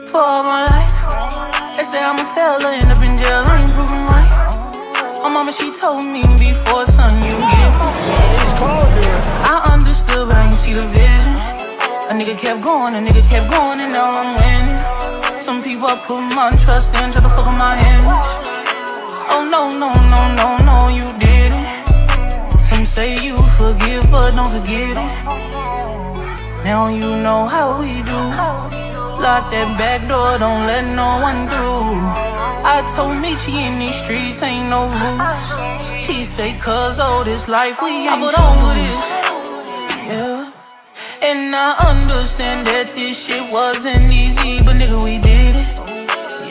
For all my life, they say I'm a failure, end up in jail, I ain't proving right. My mama, she told me before, son, you get I understood, but I ain't see the vision. A nigga kept going, and now I'm winning. Some people I put my trust in, try to fuck with my image. Oh no, you didn't. Some say you forgive, but don't forget it. Now you know how we do. Lock that back door, don't let no one through. I told Nietzsche in these streets ain't no rules. He say cause all this life we ain't over this. Yeah. And I understand that this shit wasn't easy, but nigga we did it.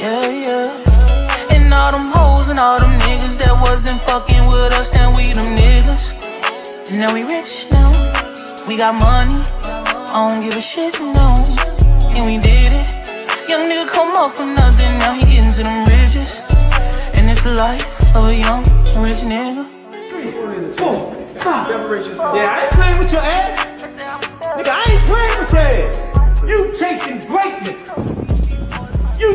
Yeah. And all them hoes and all them niggas that wasn't fucking with us, then we them niggas. And now we rich now, we got money, I don't give a shit, no. And we did it. Young nigga come up from nothing, now he getting to them riches. And it's the life of a young rich nigga. Yeah, I ain't playing with your ass. Nigga, I ain't playing with your ass. You chasing greatness. You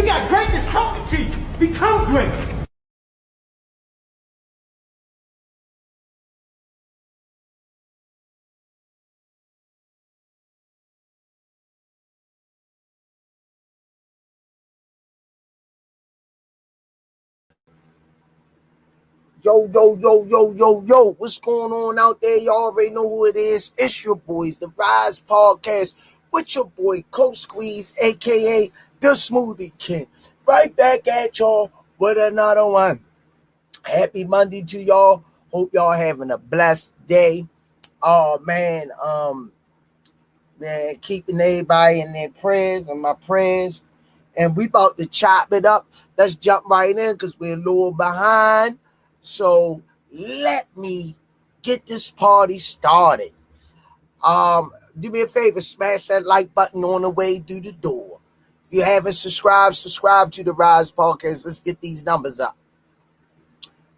got greatness talking to you. Become great. Yo, what's going on out there? Y'all already know who it is. It's your boys, the Rise Podcast, with your boy, Coach Squeeze, a.k.a. the Smoothie King. Right back at y'all with another one. Happy Monday to y'all. Hope y'all having a blessed day. Oh, man, keeping everybody in their prayers and my prayers. And we about to chop it up. Let's jump right in because we're a little behind. So let me get this party started. Do me a favor, smash that like button on the way through the door. If you haven't subscribe to the Rise Podcast. Let's get these numbers up.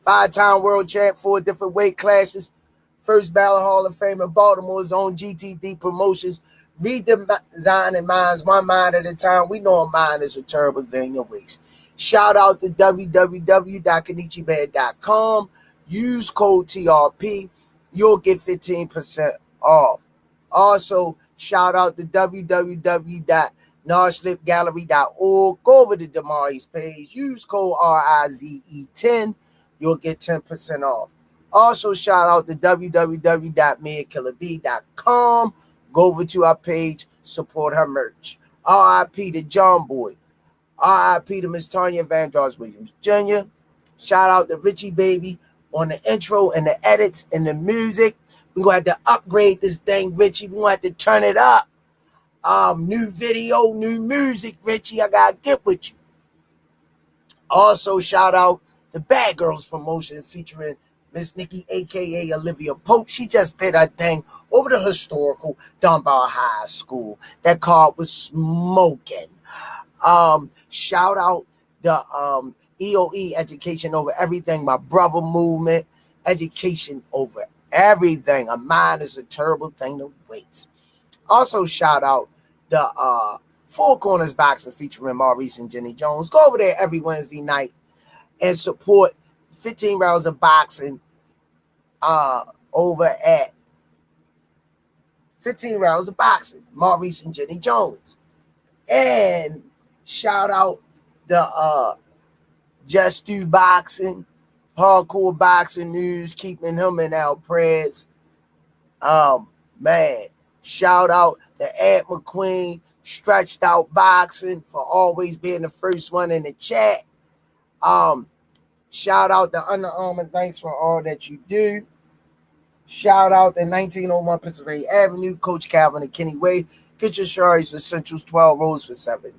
5-time world champ, 4 different weight classes. First ballot Hall of Fame in Baltimore's own GTD Promotions. Redesigning minds, one mind at a time. We know a mind is a terrible thing to waste. Shout out to www.kenichibad.com. Use code TRP. You'll get 15% off. Also, shout out to www.narslipgallery.org. Go over to Damari's page. Use code RIZE10. You'll get 10% off. Also, shout out to www.meakillerb.com. Go over to our page. Support her merch. R.I.P. to John Boy. R.I.P. to Miss Tanya Vandross Williams Jr. Shout out to Richie Baby on the intro and the edits and the music. We're going to have to upgrade this thing, Richie. We're going to have to turn it up. New video, new music, Richie. I got to get with you. Also, shout out to Bad Girls Promotion featuring Miss Nikki, a.k.a. Olivia Pope. She just did her thing over the historical Dunbar High School. That card was smoking. Shout out the EOE, Education Over Everything, my brother movement. Education over everything. A mind is a terrible thing to waste. Also, shout out the Four Corners Boxing featuring Maurice and Jenny Jones. Go over there every Wednesday night and support 15 rounds of boxing over at 15 rounds of boxing, Maurice and Jenny Jones. And shout out the Just Do Boxing, Hardcore Boxing News, keeping him in our prayers. Man, shout out to Ant McQueen, Stretched Out Boxing, for always being the first one in the chat. Shout out to Under Armour, thanks for all that you do. Shout out to 1901 Pennsylvania Avenue, Coach Calvin and Kenny Way. Get your shirts Essentials 12 rolls for $7.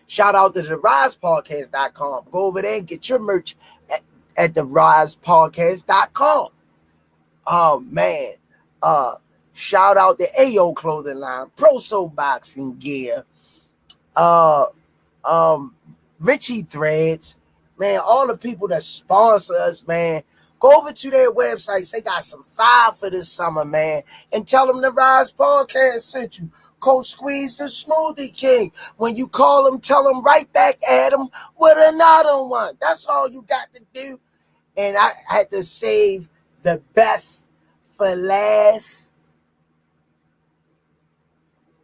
Shout out to the RisePodcast.com. Go over there and get your merch at the RisePodcast.com. Oh man. Shout out to AO Clothing Line, Pro Soul Boxing Gear, Richie Threads, man, all the people that sponsor us, man. Go over to their websites. They got some fire for this summer, man. And tell them the Rise Podcast sent you. Coach Squeeze the Smoothie King. When you call them, tell them right back at them with another one. That's all you got to do. And I had to save the best for last.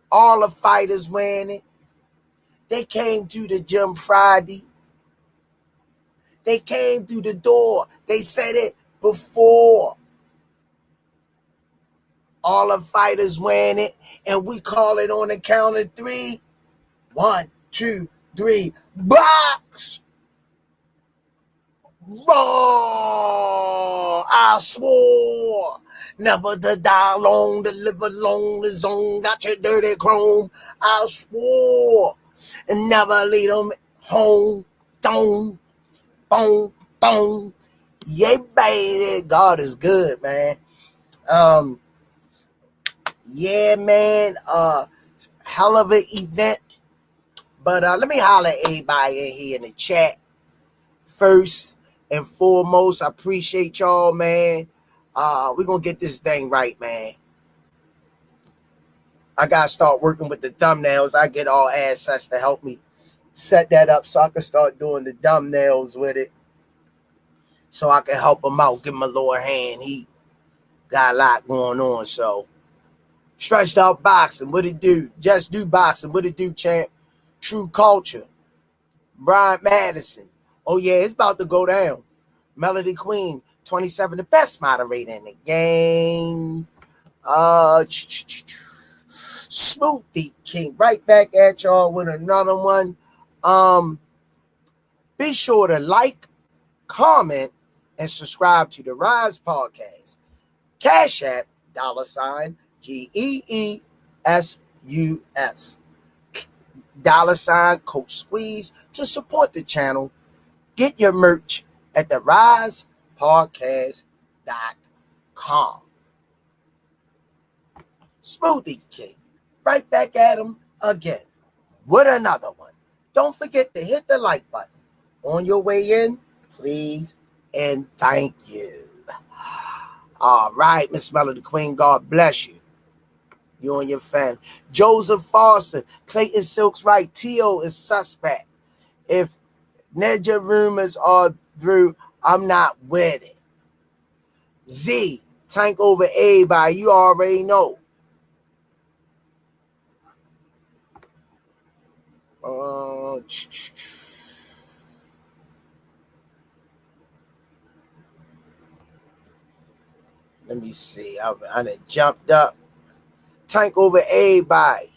All the fighters wearing it. They came to the gym Friday. They came through the door. They said it before. All the fighters wearing it. And we call it on the count of 3. 1, 2, 3. Box! Raw! I swore never to die long, to live alone, the zone got your dirty chrome. I swore and never lead them home. Don't. Boom, boom. Yeah, baby. God is good, man. Yeah, man. Hell of an event. But let me holler at everybody in here in the chat. First and foremost, I appreciate y'all, man. We're going to get this thing right, man. I got to start working with the thumbnails. I get all assets to help me set that up so I can start doing the thumbnails with it. So I can help him out, give him a little hand. He got a lot going on. So, Stretched Out Boxing, what it do? Just Do Boxing, what it do, champ? True Culture. Brian Madison. Oh, yeah, it's about to go down. Melody Queen, 27, the best moderator in the game. Smoothie King, right back at y'all with another one. Be sure to like, comment, and subscribe to the Rise Podcast. Cash App, $GEESUS. $ Coach Squeeze to support the channel. Get your merch at the risepodcast.com. Smoothie King, right back at him again with another one. Don't forget to hit the like button on your way in, please, and thank you. All right, Miss Melody Queen, God bless you. You and your fan. Joseph Foster, Clayton Silks right. T.O. is suspect. If Nedja rumors are through, I'm not with it. Z, tank over everybody. You already know. Let me see. I done jumped up. Tank over everybody.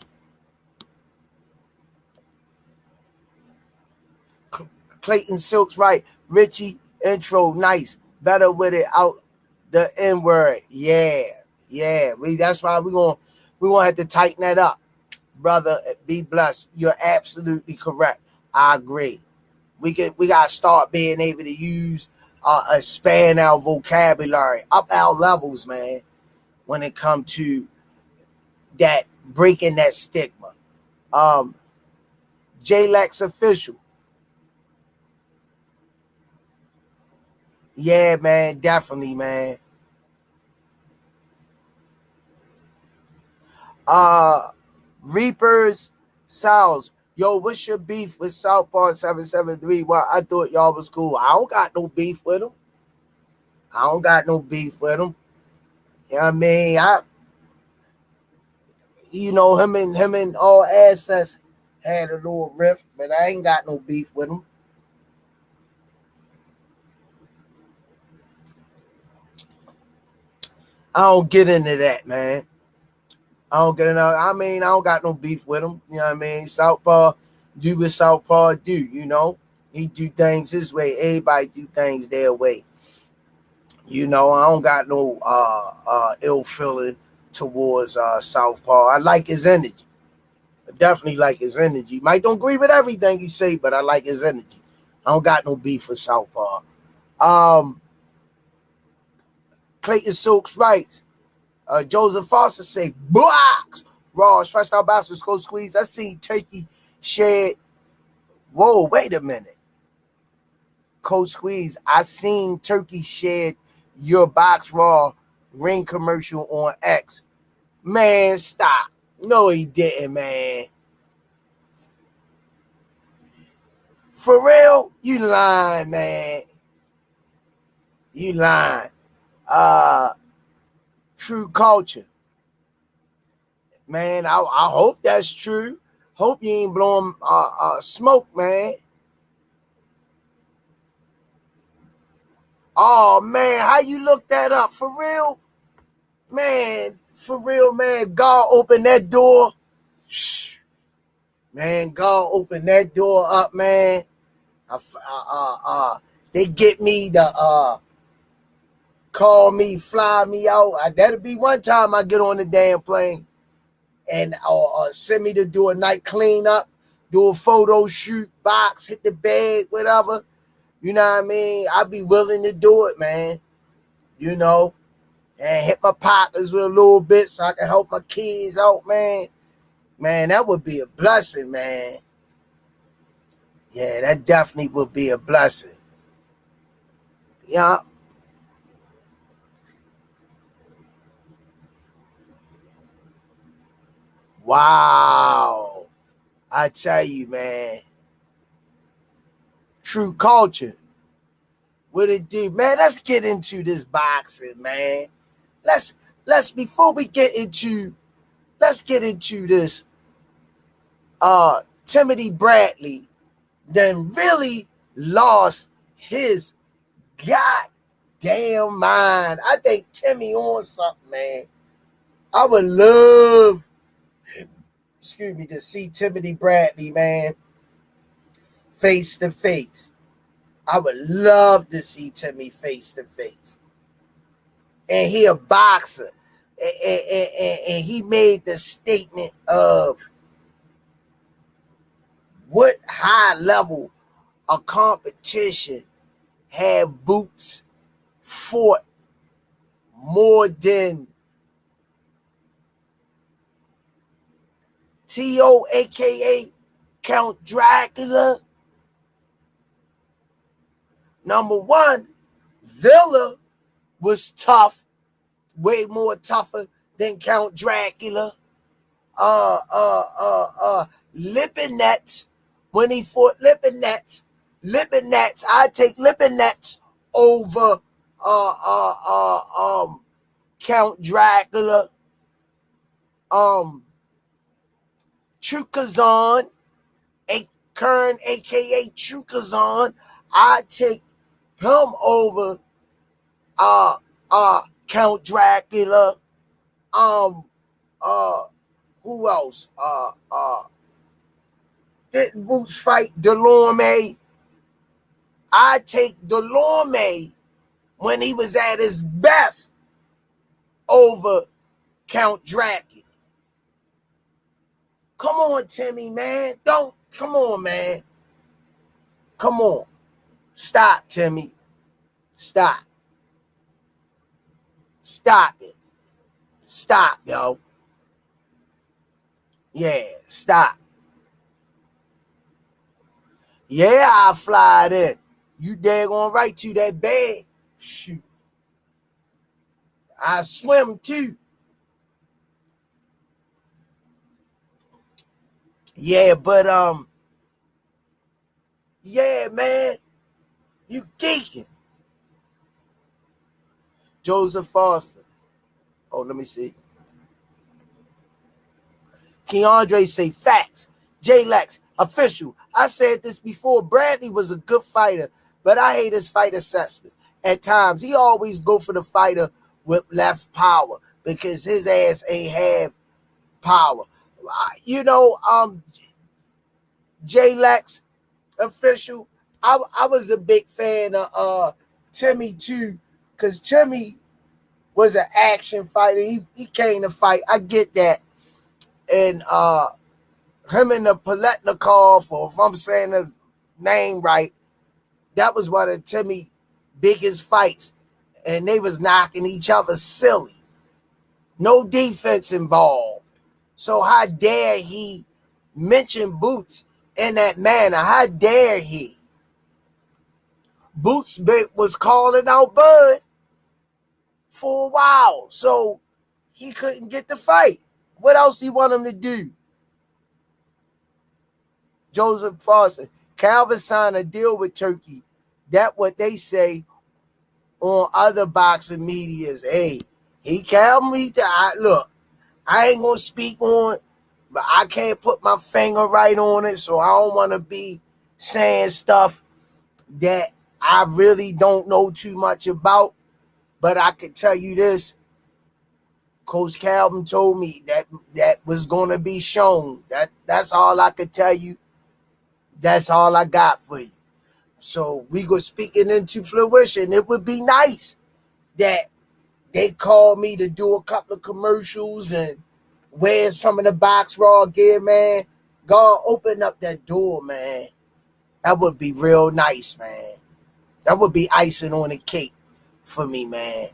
Clayton Silks right. Richie intro nice. Better with it out the N word. Yeah. That's why we're gonna have to tighten that up. Brother, be blessed. You're absolutely correct. I agree. We gotta start being able to use expand our vocabulary, up our levels, man, when it comes to that breaking that stigma. J-Lex official. Yeah, man, definitely, man. Reapers South. Yo, what's your beef with Southpaw 773? Well, I thought y'all was cool. I don't got no beef with him. You know what I mean? Him and all assets had a little rift, but I ain't got no beef with him. I don't get into that, man. I don't got no beef with him. You know what I mean? Southpaw do what Southpaw do, you know. He do things his way. Everybody do things their way. You know, I don't got no ill feeling towards Southpaw. I like his energy. I definitely like his energy. Might don't agree with everything he say, but I like his energy. I don't got no beef with Southpaw. Clayton Silks writes, Joseph Foster say, box! Raw, Stretched Out Boxers, Coach Squeeze. I seen Turkey shed. Whoa, wait a minute. Coach Squeeze, I seen Turkey shed your Box Raw ring commercial on X. Man, stop. No, he didn't, man. For real? You lying, man. You lying. True culture. Man, I hope that's true. Hope you ain't blowing smoke, man. Oh, man, how you look that up? For real? Man, for real, man. God opened that door. Shh. Man, God opened that door up, man. They get me to call me, fly me out. That'll be one time I get on the damn plane and send me to do a night cleanup, do a photo shoot, box, hit the bag, whatever. You know what I mean? I'd be willing to do it, man. You know, and hit my pockets with a little bit so I can help my kids out, man. Man, that would be a blessing, man. Yeah, that definitely would be a blessing. Yeah. Wow. I tell you, man. True culture. What it do? Man, let's get into this boxing, man. Let's before we get into this Timothy Bradley then really lost his goddamn mind. I think Timmy on something, man. I would love to see Timothy Bradley, man, face to face. I would love to see Timmy face to face. And he a boxer. And he made the statement of what high level of competition have Boots fought more than T.O. aka Count Dracula. Number one, Villa was tough, way more tougher than Count Dracula. Lipinets, when he fought Lipinets, I take Lipinets over Count Dracula. Chukazan, Kern, aka Chukazan, I take him over Count Dracula. Who else? Didn't Boots fight Delorme? I take Delorme when he was at his best over Count Dracula. Come on, Timmy, man. Come on, man. Come on. Stop, Timmy. Stop. Stop it. Stop, yo. Yeah, stop. Yeah, I'll fly it in. You daggone right to that bag. Shoot. I swim too. Yeah, but yeah, man. You geeking. Joseph Foster. Oh, let me see. Keandre say facts. J-Lex, official. I said this before. Bradley was a good fighter, but I hate his fight assessments. At times, he always go for the fighter with left power because his ass ain't have power. You know, J-Lex, official. I was a big fan of Timmy too, because Timmy was an action fighter. He came to fight. I get that. And him and the Paletnikov, or if I'm saying his name right, that was one of Timmy's biggest fights. And they was knocking each other silly. No defense involved. So how dare he mention Boots in that manner? How dare he? Boots was calling out Bud. for a while, so he couldn't get the fight. What else do you want him to do? Joseph Foster, Calvin signed a deal with Turkey. That what they say on other boxing medias. Hey, he Calvin, look, I ain't gonna speak on, but I can't put my finger right on it, so I don't want to be saying stuff that I really don't know too much about. But I can tell you this: Coach Calvin told me that was gonna be shown. That's all I could tell you. That's all I got for you. So we go speaking into fruition. It would be nice that they called me to do a couple of commercials and wear some of the box raw gear, man. God, open up that door, man. That would be real nice, man. That would be icing on the cake for me, man.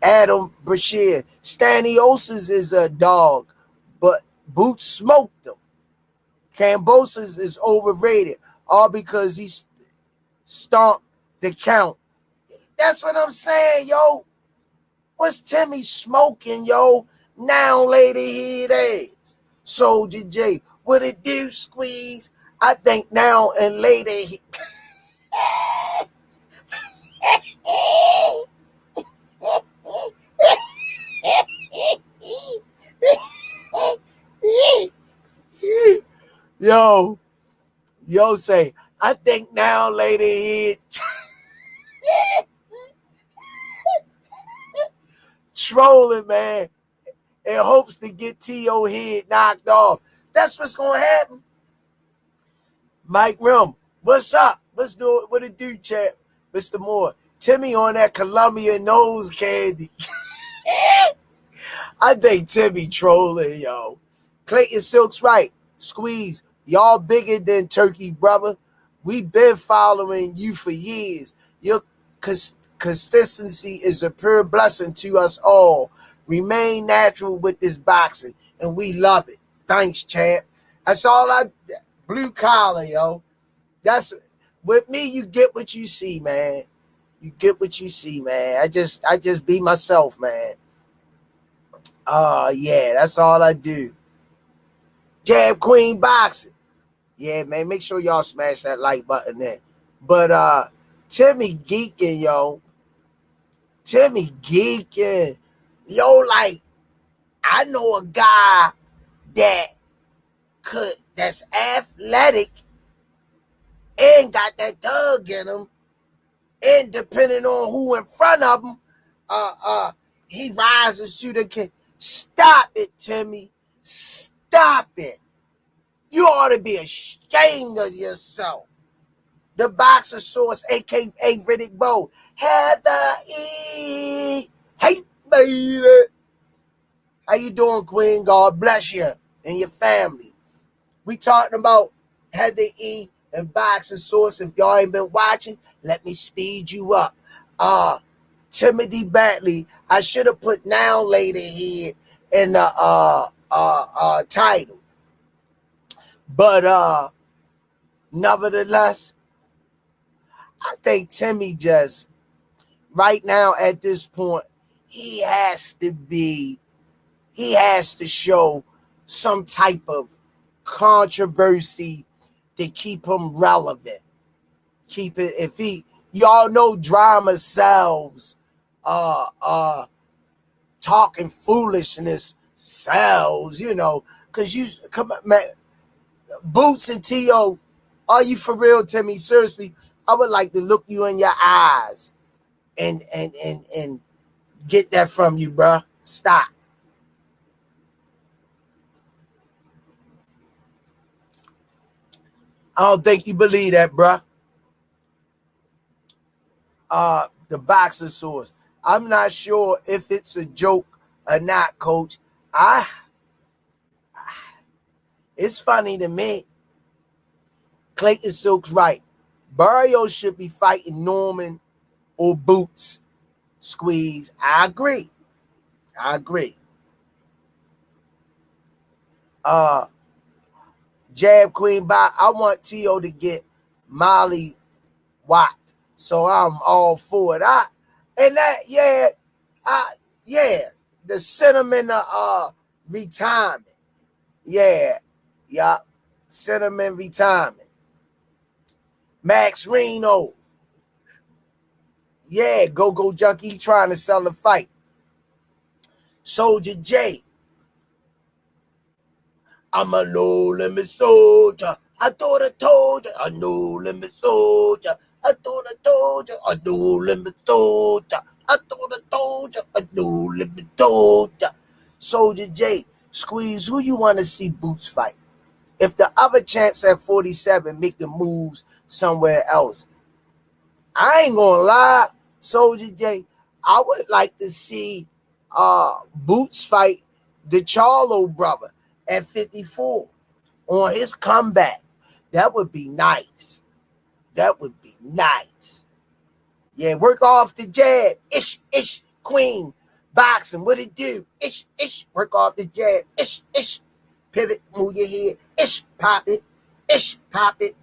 Adam Brashear, Staniosis is a dog, but Boots smoked him. Cambosis is overrated, all because he stomped the count. That's what I'm saying, yo. What's Timmy smoking, yo? Now, lady, here it is. Soldier J, what it do, Squeeze? I think now and later he... Yo say, I think now, lady, he... trolling, man, in hopes to get T.O. head knocked off. That's what's going to happen. Mike Rim, what's up? What it do, champ? Mr. Moore, Timmy on that Columbia nose candy. I think Timmy trolling, yo. Clayton Silk's right. Squeeze, y'all bigger than Turkey, brother. We been following you for years. Your consistency is a pure blessing to us all. Remain natural with this boxing, and we love it. Thanks, champ. That's all blue collar, yo. That's with me. You get what you see, man. You get what you see, man. I just be myself, man. Yeah, that's all I do. Jab Queen Boxing. Yeah, man, make sure y'all smash that like button there. But Timmy geeking, yo. Timmy geeking. Yo, like, I know a guy that's athletic and got that thug in him. And depending on who in front of him, he rises to the king. Stop it, Timmy. Stop it. You ought to be ashamed of yourself. The Boxer Source, a.k.a. Riddick Bowe. Heather E. Hey, baby. How you doing, Queen? God bless you and your family. We talking about Heather E. and Boxer Source. If y'all ain't been watching, let me speed you up. Timothy Batley. I should have put now later here in the title. But nevertheless, I think Timmy just right now at this point, he has to show some type of controversy to keep him relevant. Y'all know drama sells, talking foolishness sells, because you come on, man. Boots and T.O., are you for real, Timmy? Seriously, I would like to look you in your eyes and get that from you, bruh. Stop. I don't think you believe that, bruh. The Boxer Source. I'm not sure if it's a joke or not, Coach. It's funny to me. Clayton Silk's right. Barrios should be fighting Norman or Boots. Squeeze. I agree. Jab Queen by. I want T.O. to get Molly Watt. So I'm all for it. Yeah, the cinnamon retirement. Yeah, yeah, cinnamon retirement. Max Reno. Yeah, go junkie trying to sell a fight. Soldier J. I'm a low limit soldier. I thought I told you, a no limit soldier. I thought I told you, a no limit soldier. I thought I told you, a no limit soldier. Soldier J, squeeze who you want to see Boots fight. If the other champs at 47 make the moves somewhere else, I ain't gonna lie, Soldier J, I would like to see Boots fight the Charlo brother at 54 on his comeback. That would be nice. That would be nice. Yeah, work off the jab. Ish, queen. Boxing, what it do? Ish, work off the jab. Ish. Pivot, move your head. Ish, pop it. Ish, pop it.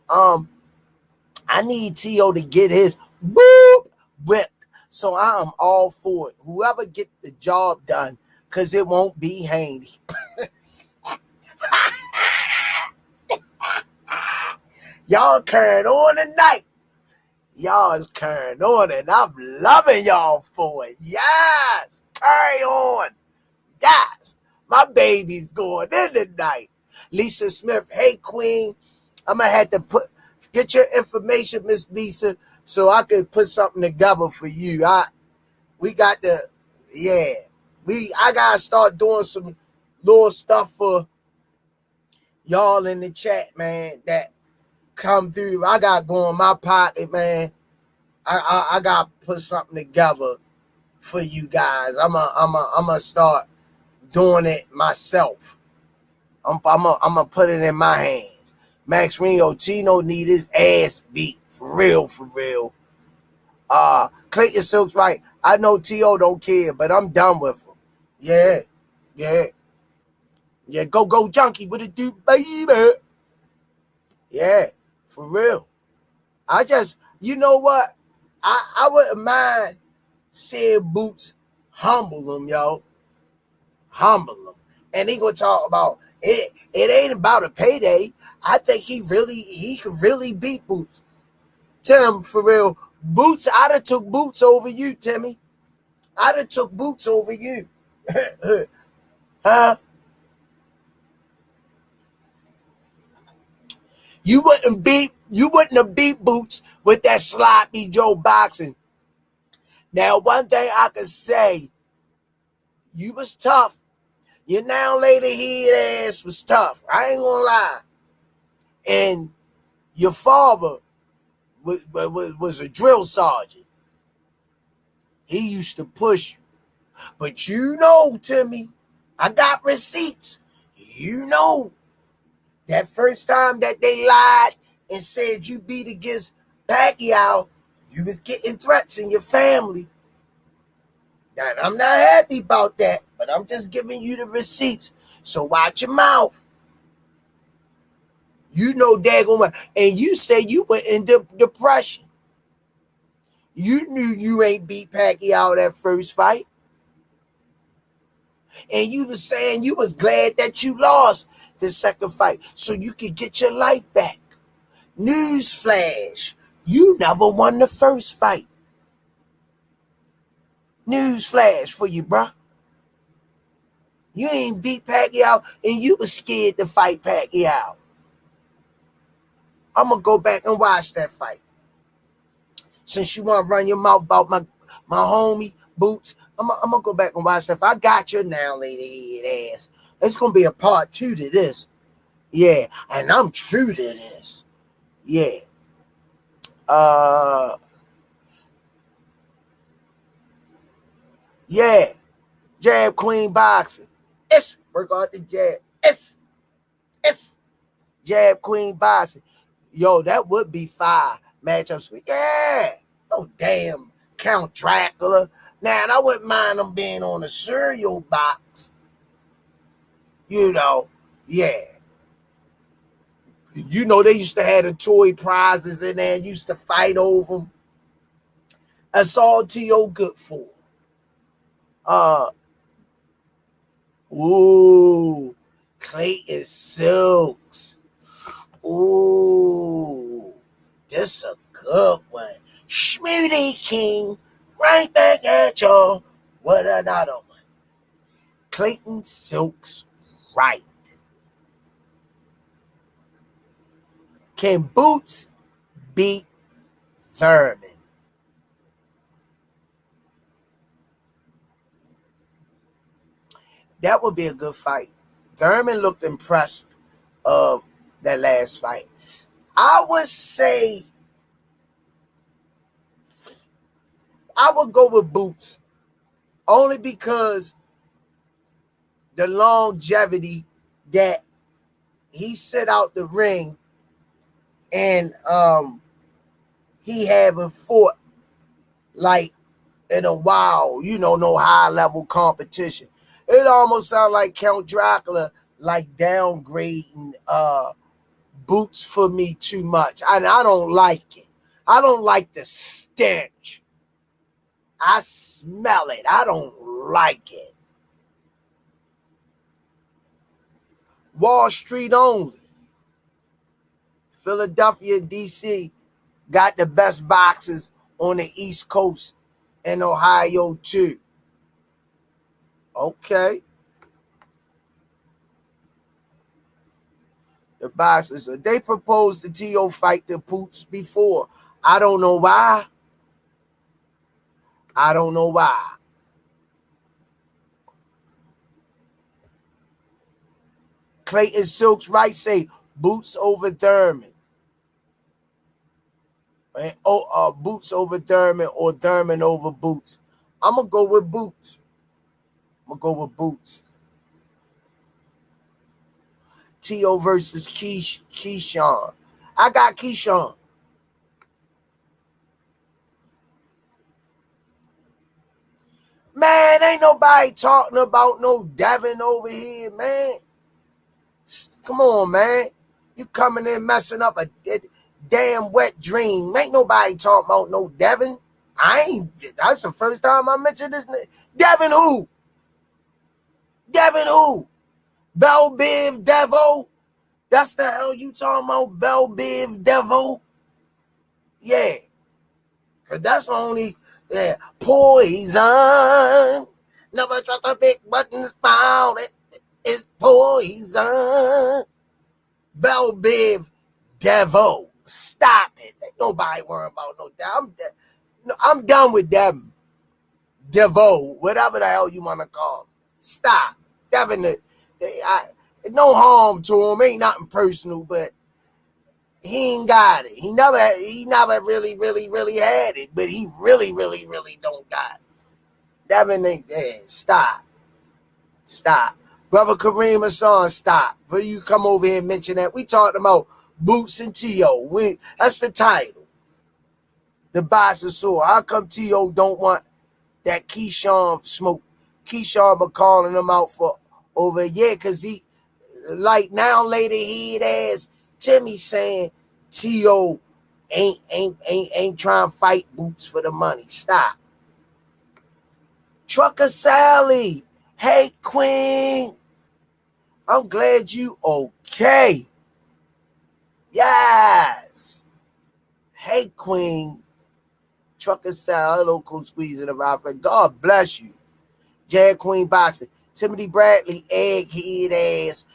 I need T.O. to get his boop whipped. So I am all for it. Whoever get the job done, because it won't be handy. Y'all carrying on tonight. Y'all is carrying on, and I'm loving y'all for it. Yes, carry on. Yes, my baby's going in tonight. Lisa Smith, hey queen, I'm gonna have to get your information, Miss Lisa, so I can put something together for you. I gotta start doing some little stuff for y'all in the chat, man. That come through. I got go in my pocket, man. I got to put something together for you guys. I'm a start doing it myself. I'm a put it in my hands. Max Reno, Tino need his ass beat for real. Clayton Silk's right. I know T.O. don't care, but I'm done with him. Yeah. Go junkie. What it do, baby? Yeah, for real. You know what? I wouldn't mind seeing Boots humble him, yo. Humble him. And he gonna talk about it. It ain't about a payday. I think he could really beat Boots. Tim, for real, Boots, I'd have took Boots over you, Timmy. I'd have took Boots over you. Huh? You wouldn't have beat Boots with that sloppy Joe boxing. Now, one thing I can say, you was tough. Your now lady head ass was tough. I ain't gonna lie. And your father was a drill sergeant. He used to push you. But you know, Timmy, I got receipts. You know, that first time that they lied and said you beat against Pacquiao, you was getting threats in your family. Now, I'm not happy about that, but I'm just giving you the receipts. So watch your mouth. You know daggone well. And you say you were in depression. You knew you ain't beat Pacquiao that first fight. And you was saying you was glad that you lost the second fight so you could get your life back. Newsflash, you never won the first fight. Newsflash for you, bruh. You ain't beat Pacquiao and you was scared to fight Pacquiao. I'm going to go back and watch that fight. Since you want to run your mouth about my homie, Boots, I'm going to go back and watch that. If I got your now lady head ass, it's going to be a part 2 to this. Yeah, and I'm true to this. Yeah. Yeah. Jab Queen boxing. It's work out the jab. It's Jab Queen boxing. Yo, that would be 5 matchups. Yeah. Oh, damn. Count Dracula. Now, I wouldn't mind them being on a cereal box. You know, yeah. You know, they used to have the toy prizes in there, used to fight over them. That's all T.O. good for. Uh, ooh, Clayton Silks. Ooh, this a good one. Smoothie King, right back at y'all. What another one? Clayton Silks, right. Can Boots beat Thurman? That would be a good fight. Thurman looked impressed of that last fight. I would say I would go with Boots only because the longevity that he set out the ring and he haven't fought like in a while, no high level competition. It almost sounds like Count Dracula like downgrading Boots for me too much. I don't like it. I don't like the stench. I smell it. I don't like it. Wall Street only. Philadelphia, D.C. got the best boxers on the East Coast and Ohio too. Okay. The boxers, they proposed the T.O. fight to Boots before. I don't know why. I don't know why. Clayton Silks right say Boots over Thurman. Boots over Thurman or Thurman over Boots. I'm going to go with Boots. T.O. versus Keyshawn. I got Keyshawn. Man, ain't nobody talking about no Devin over here, man. Come on, man. You coming in messing up a damn wet dream. Ain't nobody talking about no Devin. That's the first time I mentioned this. Devin who? Bell Biv Devo? That's the hell you talking about, Bell Biv Devo? Yeah. Cause that's only poison. Never trust a big button spout. It's poison. Bell Biv Devo. Stop it. Ain't nobody worrying about no damn. I'm done with them. Devo, whatever the hell you want to call him. Stop. Devin, no harm to him. Ain't nothing personal, but he ain't got it. He never really had it, but he really don't got it. Devin, stop. Brother Kareem Hassan, stop. Will you come over here and mention that? We talked about Boots and T.O. That's the title. The boxer saw. How come T.O. don't want that Keyshawn smoke? Keyshawn been calling him out for over a year because he, like now later head ass Timmy saying T.O. ain't trying to fight Boots for the money. Stop. Trucker Sally. Hey, Queen. I'm glad you okay. Yes. Hey, Queen. Trucker Sally. Hello, Coach Squeeze in the Rockford. God bless you. Jag Queen Boxing. Timothy Bradley, egghead ass.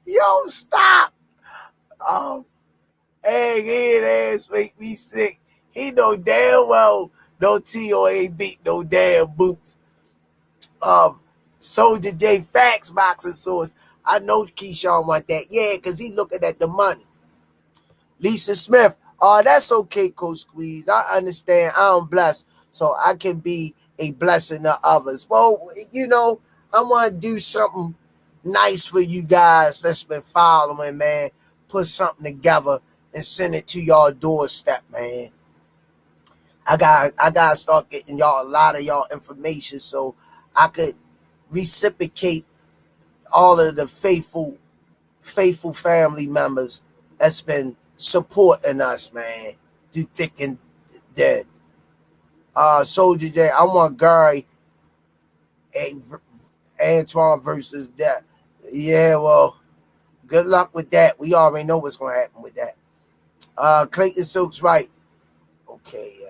Yo, stop. Egghead ass make me sick. He know damn well no T.O. ain't beat no damn Boots. Soldier J Facts boxing source. I know Keyshawn want that. Yeah, because he looking at the money. Lisa Smith. Oh, that's okay, Coach Squeeze. I understand. I'm blessed, so I can be a blessing to others. Well, I want to do something nice for you guys that's been following, man. Put something together and send it to y'all doorstep, man. I gotta start getting y'all a lot of y'all information so I could reciprocate all of the faithful family members that's been supporting us, man, through thick and thin. Soldier J, I want Gary and Antoine versus that. Yeah, well, good luck with that. We already know what's gonna happen with that. Clayton Silk's right. Okay.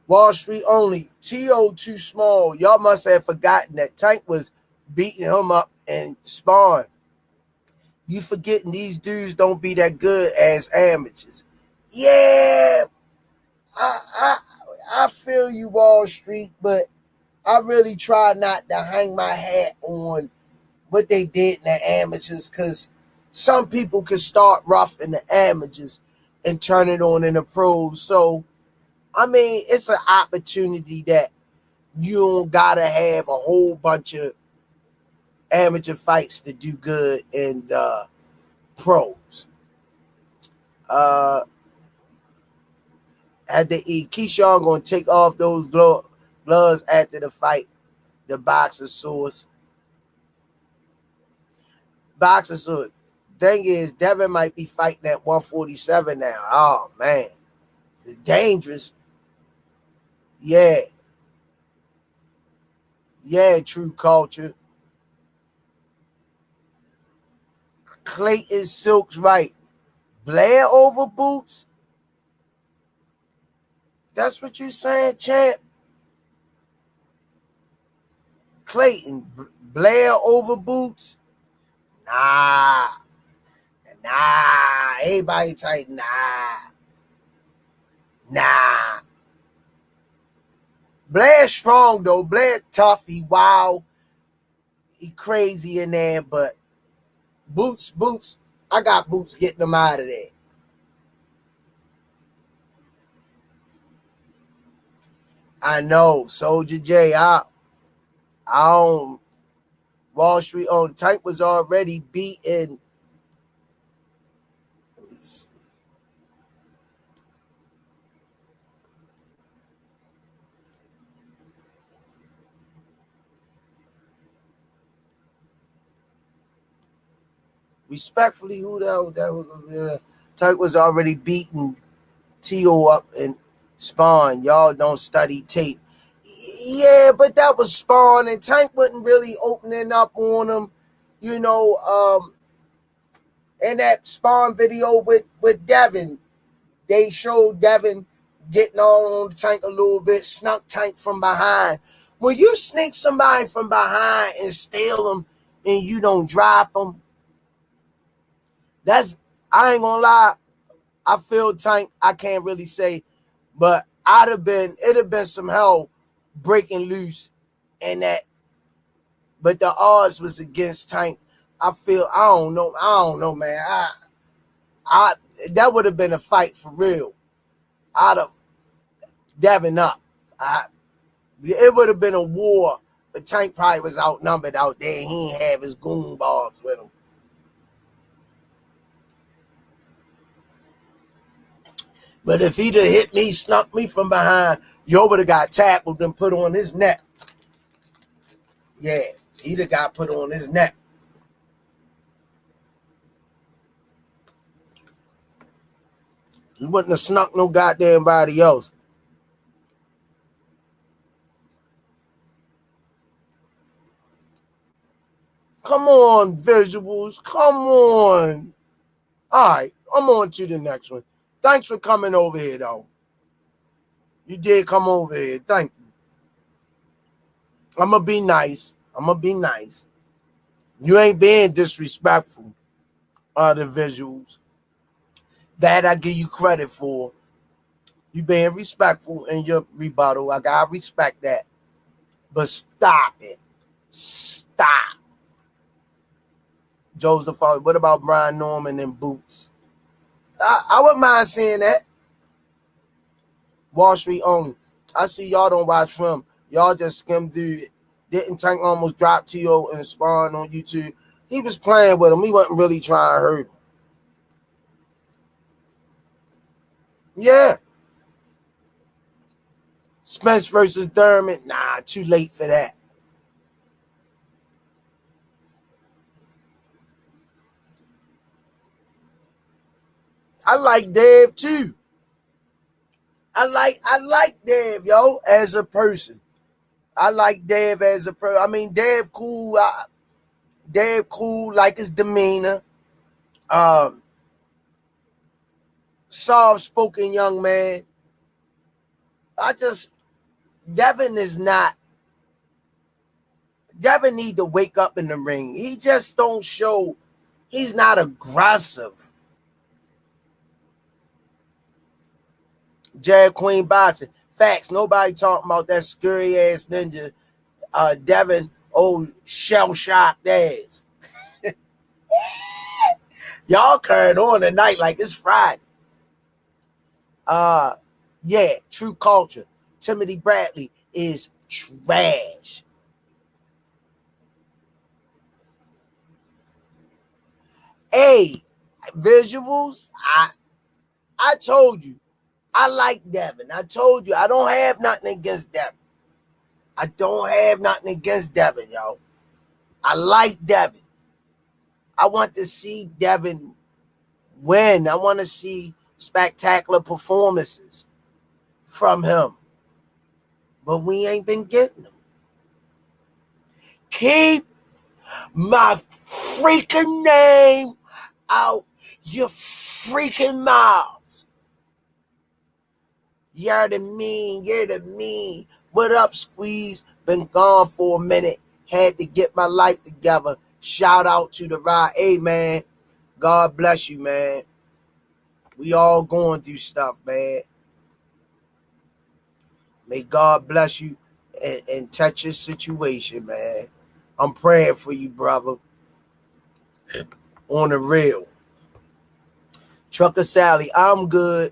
Wall Street only. T.O. too small. Y'all must have forgotten that Tank was beating him up and Spawn. You forgetting these dudes don't be that good as amateurs. Yeah, I feel you, Wall Street, but I really try not to hang my hat on what they did in the amateurs because some people can start rough in the amateurs and turn it on in the pros. So, I mean, it's an opportunity that you don't gotta have a whole bunch of amateur fights to do good in the pros. At the Keyshawn gonna take off those gloves after the fight. The boxer source. Boxer source. Thing is, Devin might be fighting at 147 now. Oh man, it's dangerous. Yeah. Yeah, true culture. Clayton Silk's right. Blair over Boots? That's what you saying, champ? Clayton, Blair over Boots? Nah. Everybody tight. Nah. Blair's strong, though. Blair's tough. He wild. He crazy in there, but Boots, I got Boots getting them out of there. I know. Soldier J, I don't. Wall Street on Tank was already beaten. Let me see. Respectfully, who that was? Tank was already beating T.O. up and Spawn. Y'all don't study tape. Yeah, but that was Spawn, and Tank wasn't really opening up on him, in that Spawn video with Devin. They showed Devin getting on Tank a little bit, snuck Tank from behind. When you sneak somebody from behind and steal them and you don't drop them, I ain't gonna lie, I feel Tank, I can't really say, but it'd have been some hell breaking loose and that, but the odds was against Tank. I don't know, man. That would have been a fight for real. I'd have Devin up. It would have been a war, but Tank probably was outnumbered out there. He ain't have his goon barbs with him. But if he'd have hit me, snuck me from behind, yo would have got tackled and put on his neck. Yeah, he'd have got put on his neck. He wouldn't have snuck no goddamn body else. Come on, visuals. Come on. All right, I'm on to the next one. Thanks for coming over here, though. You did come over here. Thank you. I'm going to be nice. You ain't being disrespectful of the visuals. That I give you credit for. You being respectful in your rebuttal. I got to respect that. But stop it. Stop. Joseph, what about Brian Norman and Boots? I wouldn't mind seeing that. Wall Street only. I see y'all don't watch film. Y'all just skim through it. Didn't Tank almost drop T.O. and Spawn on YouTube? He was playing with him. He wasn't really trying to hurt him. Yeah. Spence versus Thurman. Nah, too late for that. I like Dave too. I like Dave, yo, as a person. I like Dave as a person. I mean, Dave cool. Dave cool, like his demeanor. Um, Soft-spoken young man. I just Devin is not. Devin need to wake up in the ring. He just don't show. He's not aggressive. Jared Queen boxing. Facts. Nobody talking about that scurry ass ninja. Devin, old shell shocked ass. Y'all carried on tonight like it's Friday. Yeah, true culture. Timothy Bradley is trash. Hey, visuals. I told you. I like Devin. I told you I don't have nothing against Devin. I don't have nothing against Devin, yo. I like Devin. I want to see Devin win. I want to see spectacular performances from him. But we ain't been getting them. Keep my freaking name out your freaking mouths. You're the mean. What up, Squeeze? Been gone for a minute. Had to get my life together. Shout out to the ride. Hey, man. God bless you, man. We all going through stuff, man. May God bless you and touch your situation, man. I'm praying for you, brother. On the real. Trucker Sally, I'm good.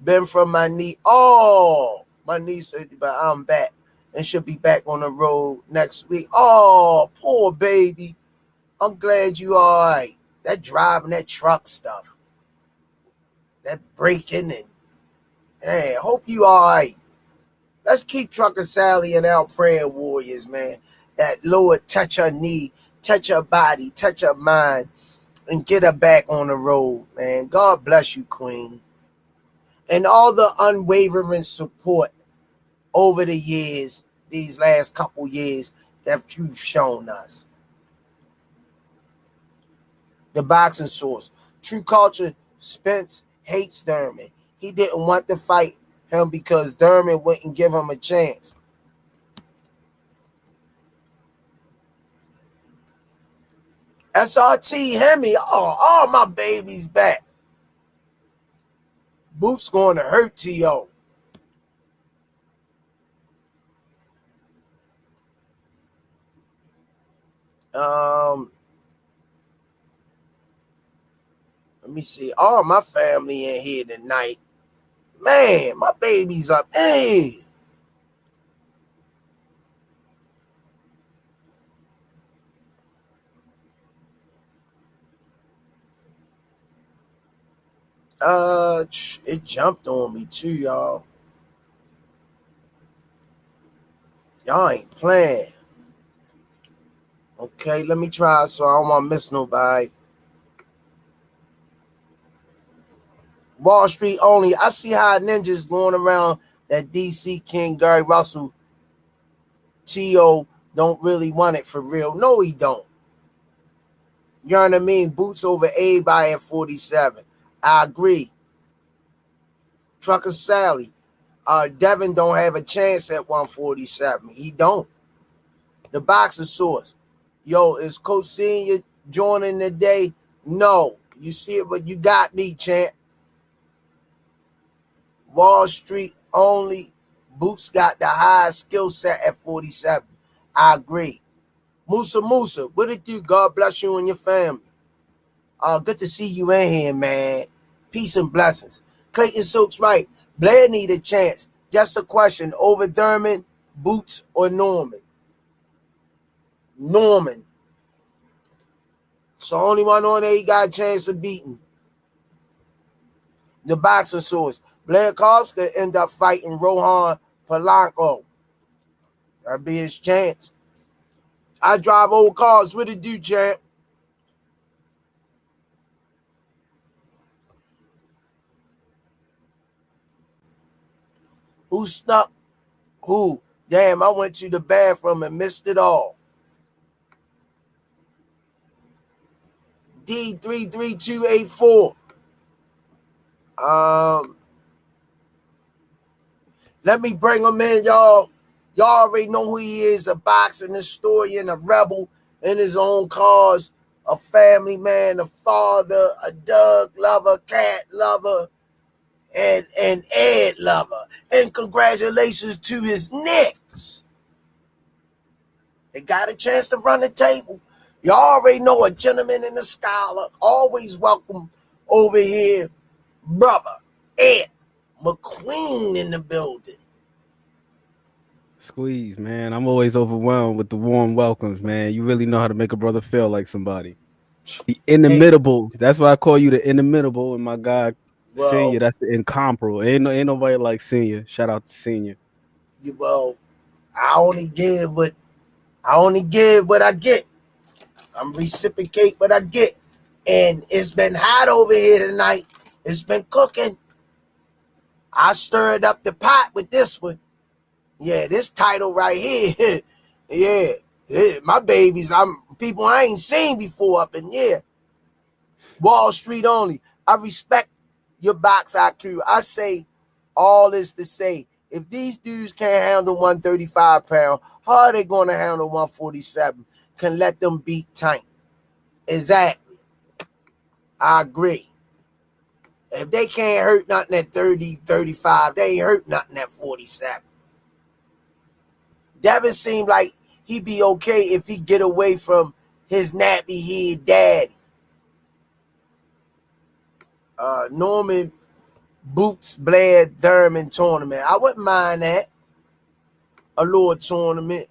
Been from my knee. Oh, my knee surgery, but I'm back and should be back on the road next week. Oh, poor baby. I'm glad you all right. That driving, that truck stuff. That braking and hey, hope you all right. Let's keep Trucker Sally and our prayer warriors, man. That Lord touch her knee, touch her body, touch her mind, and get her back on the road, man. God bless you, Queen. And all the unwavering support over the years, these last couple years, that you've shown us. The boxing source. True culture, Spence hates Thurman. He didn't want to fight him because Thurman wouldn't give him a chance. SRT Hemi, all my babies back. Boots going to hurt T.O. Let me see. All my family in here tonight. Man, my baby's up. Hey. It jumped on me too, y'all. Y'all ain't playing. Okay, let me try so I don't want to miss nobody. Wall Street only. I see how ninjas going around that DC King Gary Russell T.O. don't really want it for real. No, he don't. You know what I mean? Boots over everybody at 47. I agree. Trucker Sally. Devin don't have a chance at 147. He don't. The boxer source. Yo, is Coach Senior joining today? No. You see it, but you got me, champ. Wall Street only. Boots got the highest skill set at 47. I agree. Musa, what it do? God bless you and your family. Good to see you in here, man. Peace and blessings. Clayton Silk's right. Blair need a chance. Just a question. Over Thurman, Boots, or Norman? Norman. So only one on there he got a chance of beating. The boxing source. Blakovska end up fighting Rohan Polanco. That'd be his chance. I drive old cars. What it do, champ? Who snuck? Who? Damn, I went to the bathroom and missed it all. D33284. Let me bring him in, y'all. Y'all already know who he is, a boxing historian, a rebel in his own cause, a family man, a father, a dog lover, cat lover, and Ed lover. And congratulations to his Knicks. They got a chance to run the table. Y'all already know a gentleman and a scholar. Always welcome over here, brother Ed McQueen in the building. Squeeze, man. I'm always overwhelmed with the warm welcomes, man. You really know how to make a brother feel like somebody. The inimitable. That's why I call you the inimitable. And my guy, Senior, that's the incomparable. Ain't nobody like Senior. Shout out to Senior. Well, I only give what I get. I'm reciprocate what I get. And it's been hot over here tonight. It's been cooking. I stirred up the pot with this one. Yeah, this title right here. yeah, my babies, people I ain't seen before up in here. Wall Street only. I respect your box IQ. I say all this to say, if these dudes can't handle 135 pounds, how are they going to handle 147? Can let them beat Tank. Exactly. I agree. If they can't hurt nothing at 30, 35, they ain't hurt nothing at 47. Devin seemed like he'd be okay if he get away from his nappy head daddy. Norman Boots Blair Thurman tournament. I wouldn't mind that. A little tournament.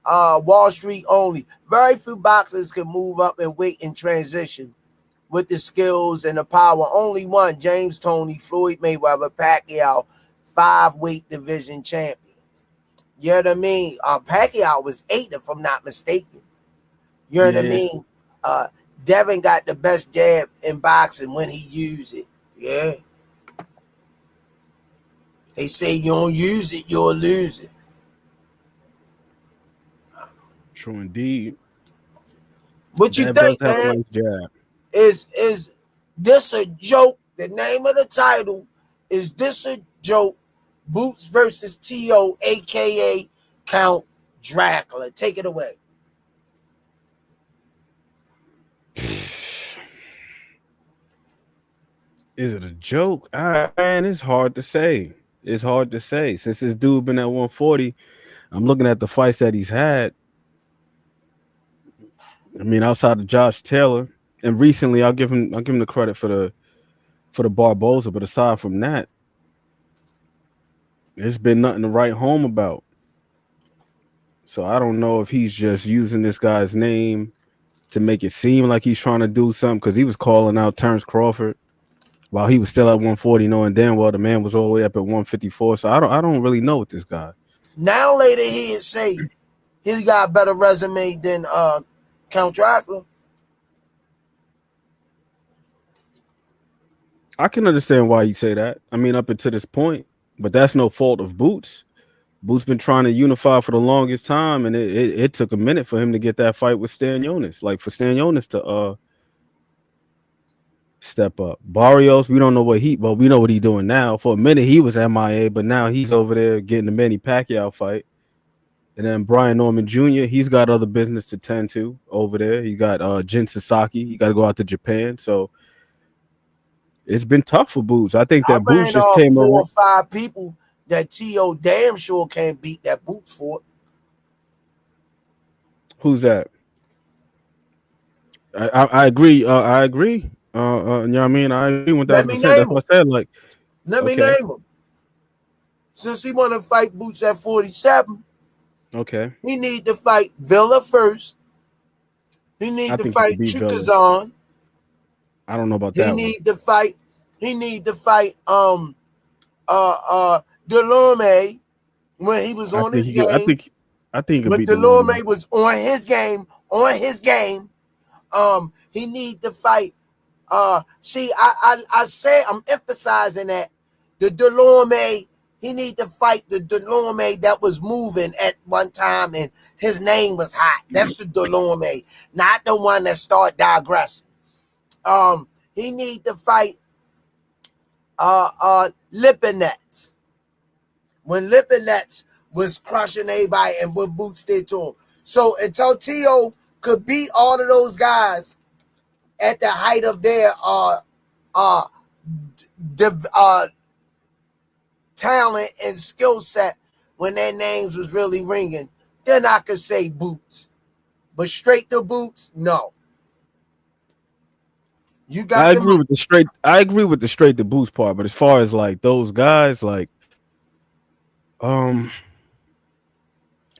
Wall Street only. Very few boxers can move up and wait in transition with the skills and the power. Only one, James Toney, Floyd Mayweather, Pacquiao, 5-weight division champions. You know what I mean? Pacquiao was 8, if I'm not mistaken. You know what I mean? Devin got the best jab in boxing when he used it. Yeah. They say you don't use it, you'll lose it. True indeed. What you think, man? Nice is this a joke? The name of the title, is this a joke? Boots versus T.O., a.k.a. Count Dracula. Take it away. Is it a joke? Man, it's hard to say. It's hard to say. Since this dude been at 140, I'm looking at the fights that he's had. I mean, outside of Josh Taylor, and recently I'll give him the credit for the Barboza, but aside from that, there's been nothing to write home about. So I don't know if he's just using this guy's name to make it seem like he's trying to do something, because he was calling out Terrence Crawford while he was still at 140, knowing damn well the man was all the way up at 154. So I don't really know with this guy. Now later he'd say he's got a better resume than Count Dracula. I can understand why you say that. I mean, up until this point, but that's no fault of Boots. Boots been trying to unify for the longest time, and it took a minute for him to get that fight with Stan Jonas. Like, for Stan Jonas to step up. Barrios, we don't know we know what he's doing now. For a minute he was MIA, but now he's over there getting the Manny Pacquiao fight. And then Brian Norman Jr., he's got other business to tend to over there. He got Jin Sasaki. He got to go out to Japan. So it's been tough for Boots. I think that Boots just came over 4 or 5 people that T.O. damn sure can't beat that Boots for. Who's that? I agree. I agree. You know what I mean? I agree with that. That's what I said. Like, let me name him. Since he want to fight Boots at 47, okay, he need to fight Villa first. He need to fight Chukazan. I don't know about that. He need to fight He need to fight Delorme when he was I on think his he could. game. I think he could When beat Delorme. Delorme was on his game, he need to fight. See, I say I'm emphasizing that the Delorme, he need to fight the Delorme that was moving at one time and his name was hot. That's the Delorme, not the one that start digressing. He need to fight Lipinets. When Lipinets was crushing everybody and what Boots did to him. So until Tio could beat all of those guys at the height of their talent and skill set, when their names was really ringing, then I could say Boots. But straight to Boots, no. You got I agree with the straight. I agree with the straight to boost part. But as far as like those guys, like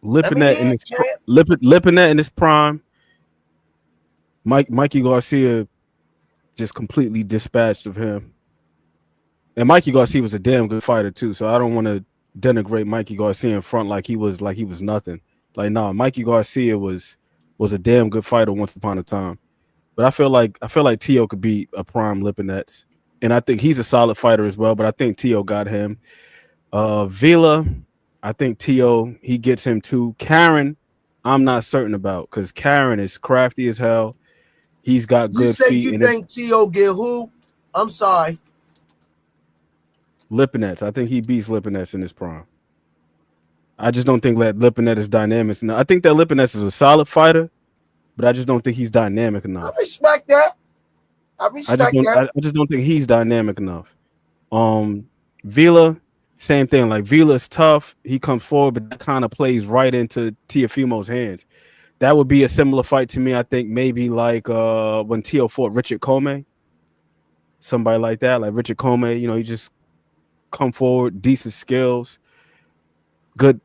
Lipinette in his Lipinette in his prime, Mikey Garcia just completely dispatched of him. And Mikey Garcia was a damn good fighter too, so I don't want to denigrate Mikey Garcia in front like he was nothing. Like, nah, Mikey Garcia was a damn good fighter once upon a time. But I feel like Tio could beat a prime Lipinets. And I think he's a solid fighter as well, but I think Tio got him. Vila, I think Tio, he gets him too. Karen, I'm not certain about because Karen is crafty as hell. He's got good feet. You think Tio get who? I'm sorry. Lipinets. I think he beats Lipinets in his prime. I just don't think that Lipinets is dynamic enough. I think that Lipinets is a solid fighter, but I just don't think he's dynamic enough. I respect that. I just don't think he's dynamic enough. Vila, same thing. Like Vila's tough. He comes forward, but that kind of plays right into Teofimo's hands. That would be a similar fight to me. I think maybe like when Tio fought Richard Comey. Somebody like that, like Richard Comey. You know, he just come forward, decent skills, good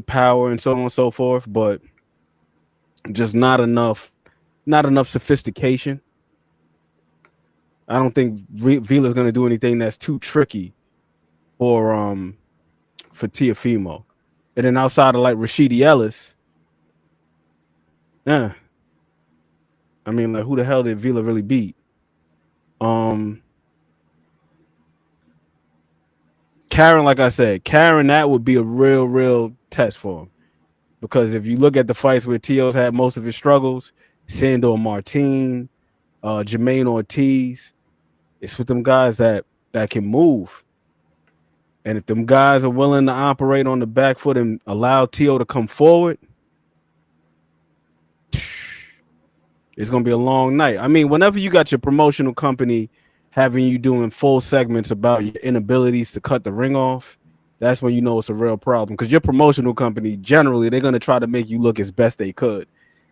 power, and so on and so forth, but just not enough sophistication. I don't think Vila's going to do anything that's too tricky for Teofimo. And then outside of like Rashidi Ellis, I mean, like, who the hell did Vila really beat? Karen, like I said, that would be a real test for him. Because if you look at the fights where Tio's had most of his struggles, Sandor Martin, Jermaine Ortiz, it's with them guys that can move. And if them guys are willing to operate on the back foot and allow Tio to come forward, it's going to be a long night. I mean, whenever you got your promotional company having you doing full segments about your inabilities to cut the ring off, that's when you know it's a real problem. Because your promotional company, generally, they're going to try to make you look as best they could.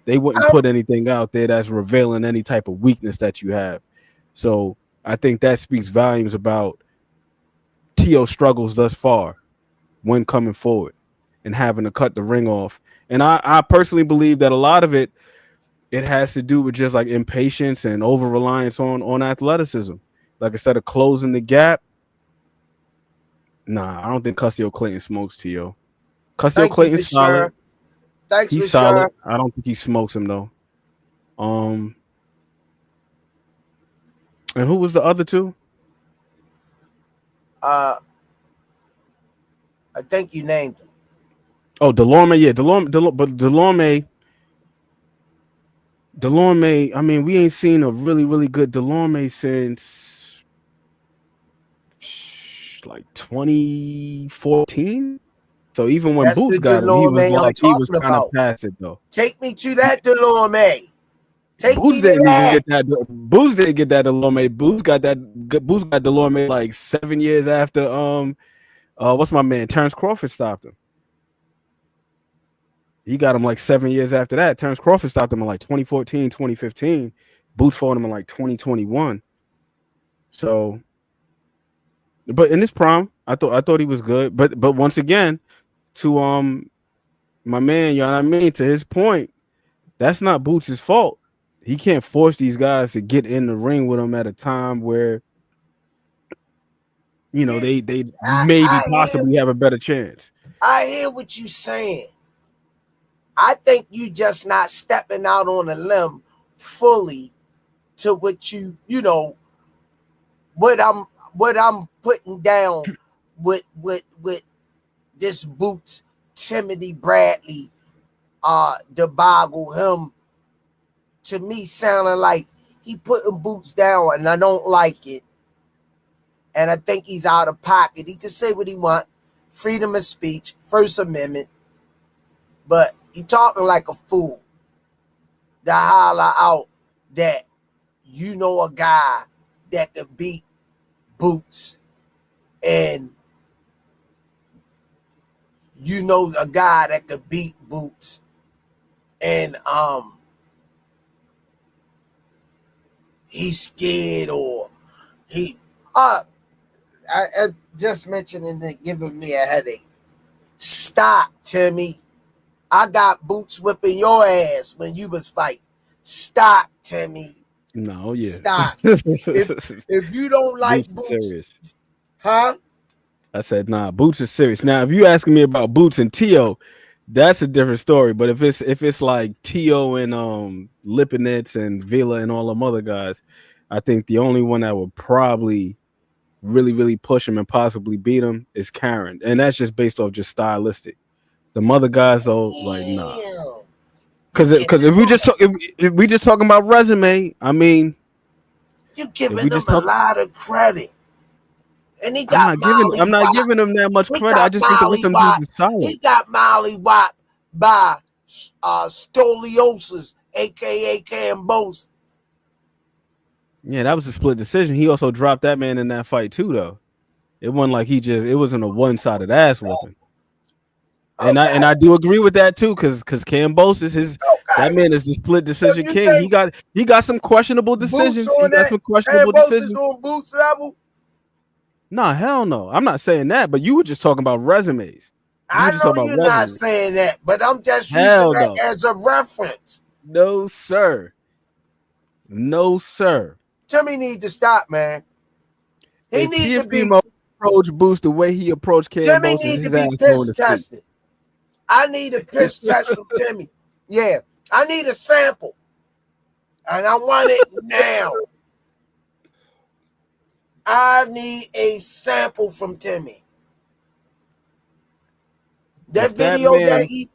They wouldn't put anything out there that's revealing any type of weakness that you have. So I think that speaks volumes about Tio's struggles thus far when coming forward and having to cut the ring off. And I personally believe that a lot of it has to do with just like impatience and over-reliance on athleticism. Like, instead of closing the gap, nah, I don't think Cussio Clayton smokes Tio. Cussio Clayton's solid. Sure. Thanks, he's solid. Sure. I don't think he smokes him though. And who was the other two? I think you named them. Oh, Delorme, yeah, but Delorme. I mean, we ain't seen a really good Delorme since like 2014. So even when Boots got him, he was kind of past it though. Take me to that Delorme. Boots didn't get that. Boots didn't get that Delorme. Boots got Delorme like 7 years after what's my man Terrence Crawford stopped him. He got him like 7 years after that. Terrence Crawford stopped him in like 2014, 2015. Boots fought him in like 2021. So, but in this prime, I thought he was good. But once again, to my man, you know what I mean, to his point, that's not Boots' fault. He can't force these guys to get in the ring with him at a time where you know, Yeah, they maybe possibly have a better chance. I hear what you saying. I think you just not stepping out on a limb fully to what you know what I'm putting down with this Boots Timothy Bradley debacle. Him, to me, sounding like he putting Boots down, and I don't like it. And I think he's out of pocket. He can say what he want, freedom of speech, First Amendment, but he talking like a fool to holler out that you know a guy that could beat Boots, and you know a guy that could beat Boots, and he's scared, or he I just mentioning it giving me a headache. Stop, Timmy. I got Boots whipping your ass when you was fighting. Stop, Timmy. No, yeah. Stop. If you don't like Boots is Boots, serious. huh? I said, nah, Boots is serious. Now, if you asking me about Boots and Tio, that's a different story. But if it's like Tio and Lipinets and Villa and all them other guys, I think the only one that would probably really, really push him and possibly beat him is Karen. And that's just based off just stylistic. The other guys though, like nah. Because if we just talking about resume, I mean, you giving them a lot of credit. And he I'm got not giving him that much credit. I just think the rest of them dudes is solid. He got Molly Watt by scoliosis, aka Cambosis. Yeah, that was a split decision. He also dropped that man in that fight too, though. It wasn't like it wasn't a one-sided ass whooping. And I do agree with that too, because Cambosis that man is the split decision king. He got some questionable decisions. He got some questionable decisions. On Boots level? Nah, hell no. I'm not saying that, but you were just talking about resumes. I know you're not saying that, but I'm just using that as a reference. No, sir. No, sir. Timmy needs to stop, man. He needs to be approach Boost the way he approached Cambosis. Timmy needs to be piss tested. I need a piss test from Timmy. Yeah, I need a sample, and I want it now. I need a sample from Timmy. That video that he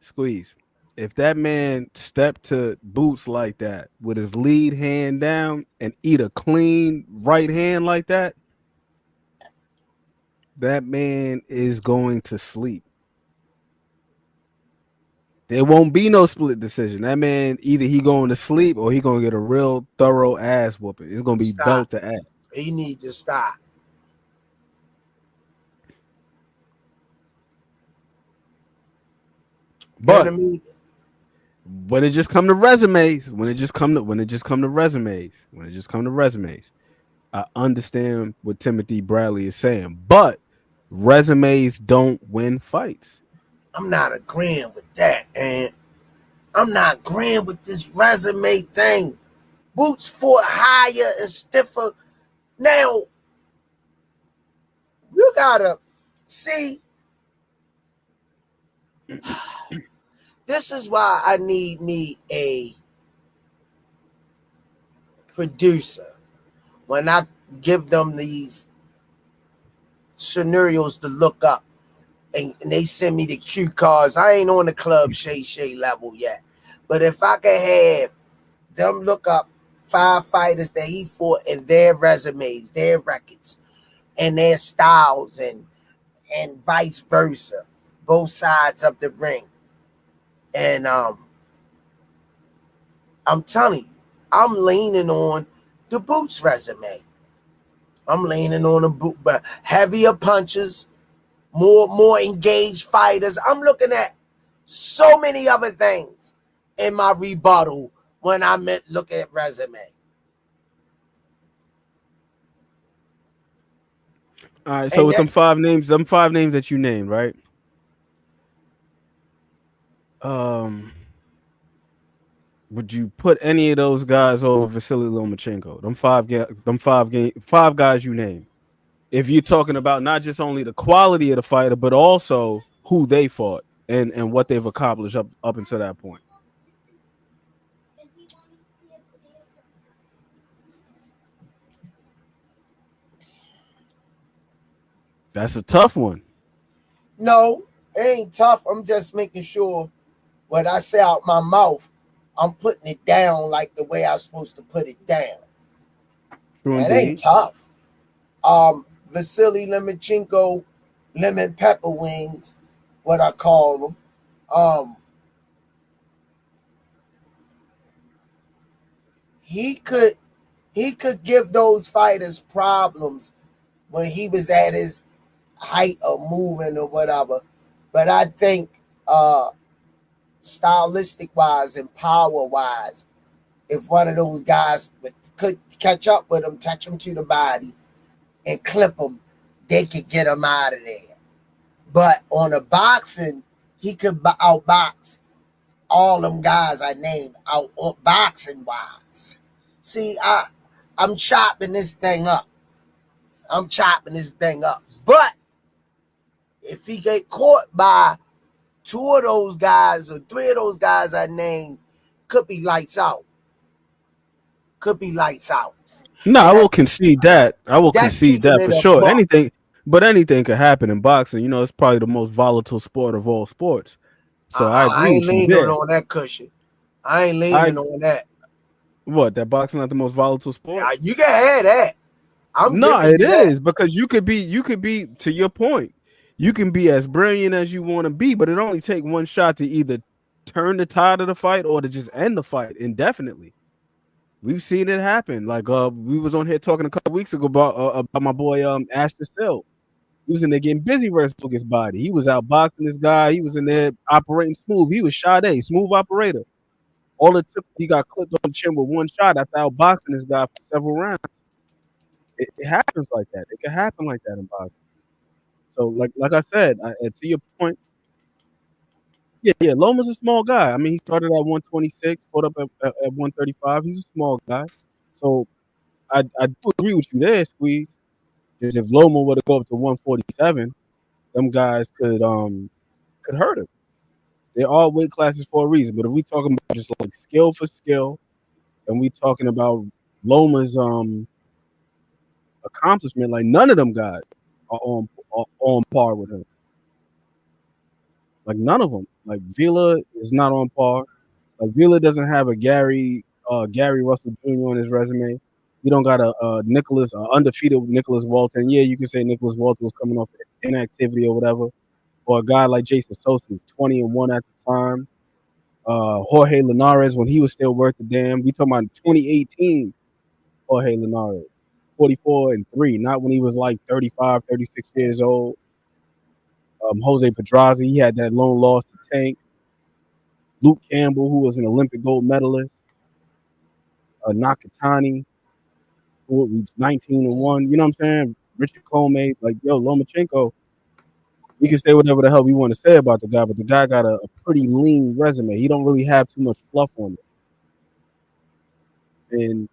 squeeze. If that man stepped to Boots like that with his lead hand down and eat a clean right hand like that, that man is going to sleep. There won't be no split decision. That man, either he going to sleep or he going to get a real thorough ass whooping. It's going to be belt to ass. He needs to stop. But when it just come to resumes, I understand what Timothy Bradley is saying, but resumes don't win fights. I'm not agreeing with that, and I'm not agreeing with this resume thing. Boots fought higher and stiffer. Now, you gotta see. This is why I need me a producer when I give them these scenarios to look up, and they send me the cue cards. I ain't on the Club Shay level yet, but if I could have them look up 5 fighters that he fought and their resumes, their records, and their styles, and vice versa, both sides of the ring. And I'm telling you, I'm leaning on the Boots resume. I'm leaning on the boot, but heavier punches, more engaged fighters. I'm looking at so many other things in my rebuttal when I meant look at resume. All right, so with them five names that you named, right? would you put any of those guys over Vasily Lomachenko? Five guys you name. If you're talking about not just only the quality of the fighter, but also who they fought and what they've accomplished up until that point. That's a tough one. No, it ain't tough. I'm just making sure what I say out my mouth, I'm putting it down like the way I'm supposed to put it down. True That ain't indeed. tough. Vasily Lomachenko, lemon pepper wings, what I call them. Um, he could give those fighters problems when he was at his height of moving or whatever. But I think stylistic wise and power wise, if one of those guys could catch up with him, touch him to the body, and clip him, they could get him out of there. But on a boxing, he could outbox all them guys I named out boxing wise. See, I'm chopping this thing up. But if he get caught by two of those guys or three of those guys I named, could be lights out. No, I And will concede that. that's keeping it For a sure. buck. Anything could happen in boxing. You know, it's probably the most volatile sport of all sports. So I I agree ain't with you leaning there. on that cushion. I ain't I leaning on that. What, that boxing not the most volatile sport? You can have that. I'm No, giving it you that. is because you could be to your point. You can be as brilliant as you want to be, but it only take one shot to either turn the tide of the fight or to just end the fight indefinitely. We've seen it happen. Like we was on here talking a couple weeks ago about my boy Ashton Still. He was in there getting busy versus Lucas Body. He was out boxing this guy. He was in there operating smooth. He was Sade, smooth operator. All it took, he got clipped on the chin with one shot after outboxing this guy for several rounds. It happens like that. It can happen like that in boxing. So, like I said, to your point, yeah, Loma's a small guy. I mean, he started at 126, fought up at 135. He's a small guy. So I do agree with you there, Squeeze. Because if Loma were to go up to 147, them guys could hurt him. They're all weight classes for a reason. But if we talking about just like skill for skill, and we talking about Loma's accomplishment, like none of them guys are on par with him. Like none of them. Like Vila is not on par. Like Vila doesn't have a Gary Russell Jr. on his resume. You don't got a Nicholas, undefeated Nicholas Walton. Yeah, you can say Nicholas Walton was coming off inactivity or whatever. Or a guy like Jason Sosa, who's 20-1 at the time. Jorge Linares, when he was still worth the damn. We talking about 2018 Jorge Linares, 44-3, not when he was like 35, 36 years old. Jose Pedraza, he had that lone loss to Tank. Luke Campbell, who was an Olympic gold medalist. Nakatani, who was 19-1. You know what I'm saying? Richard Comey, like, Lomachenko, we can say whatever the hell we want to say about the guy, but the guy got a pretty lean resume. He don't really have too much fluff on it. And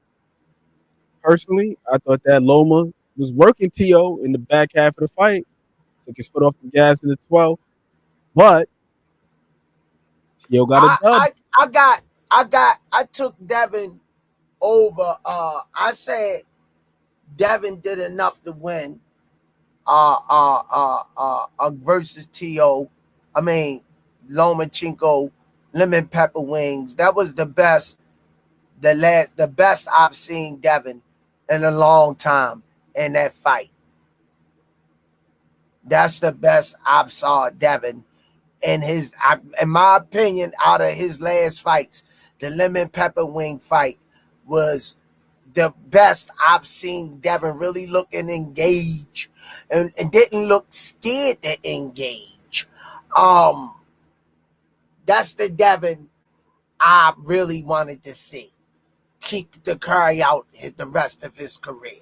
personally, I thought that Loma was working T.O. in the back half of the fight. Took his foot off the gas in the 12th. But T.O. got a dub. I took Devin over. I said Devin did enough to win. Versus T.O. I mean, Lomachenko, lemon pepper wings. That was the best. The best I've seen Devin in a long time in that fight. That's the best I've saw Devin in my opinion, out of his last fights. The lemon pepper wing fight was the best I've seen Devin really looking engaged and didn't look scared to engage. That's the Devin I really wanted to see. Keep the carry out the rest of his career.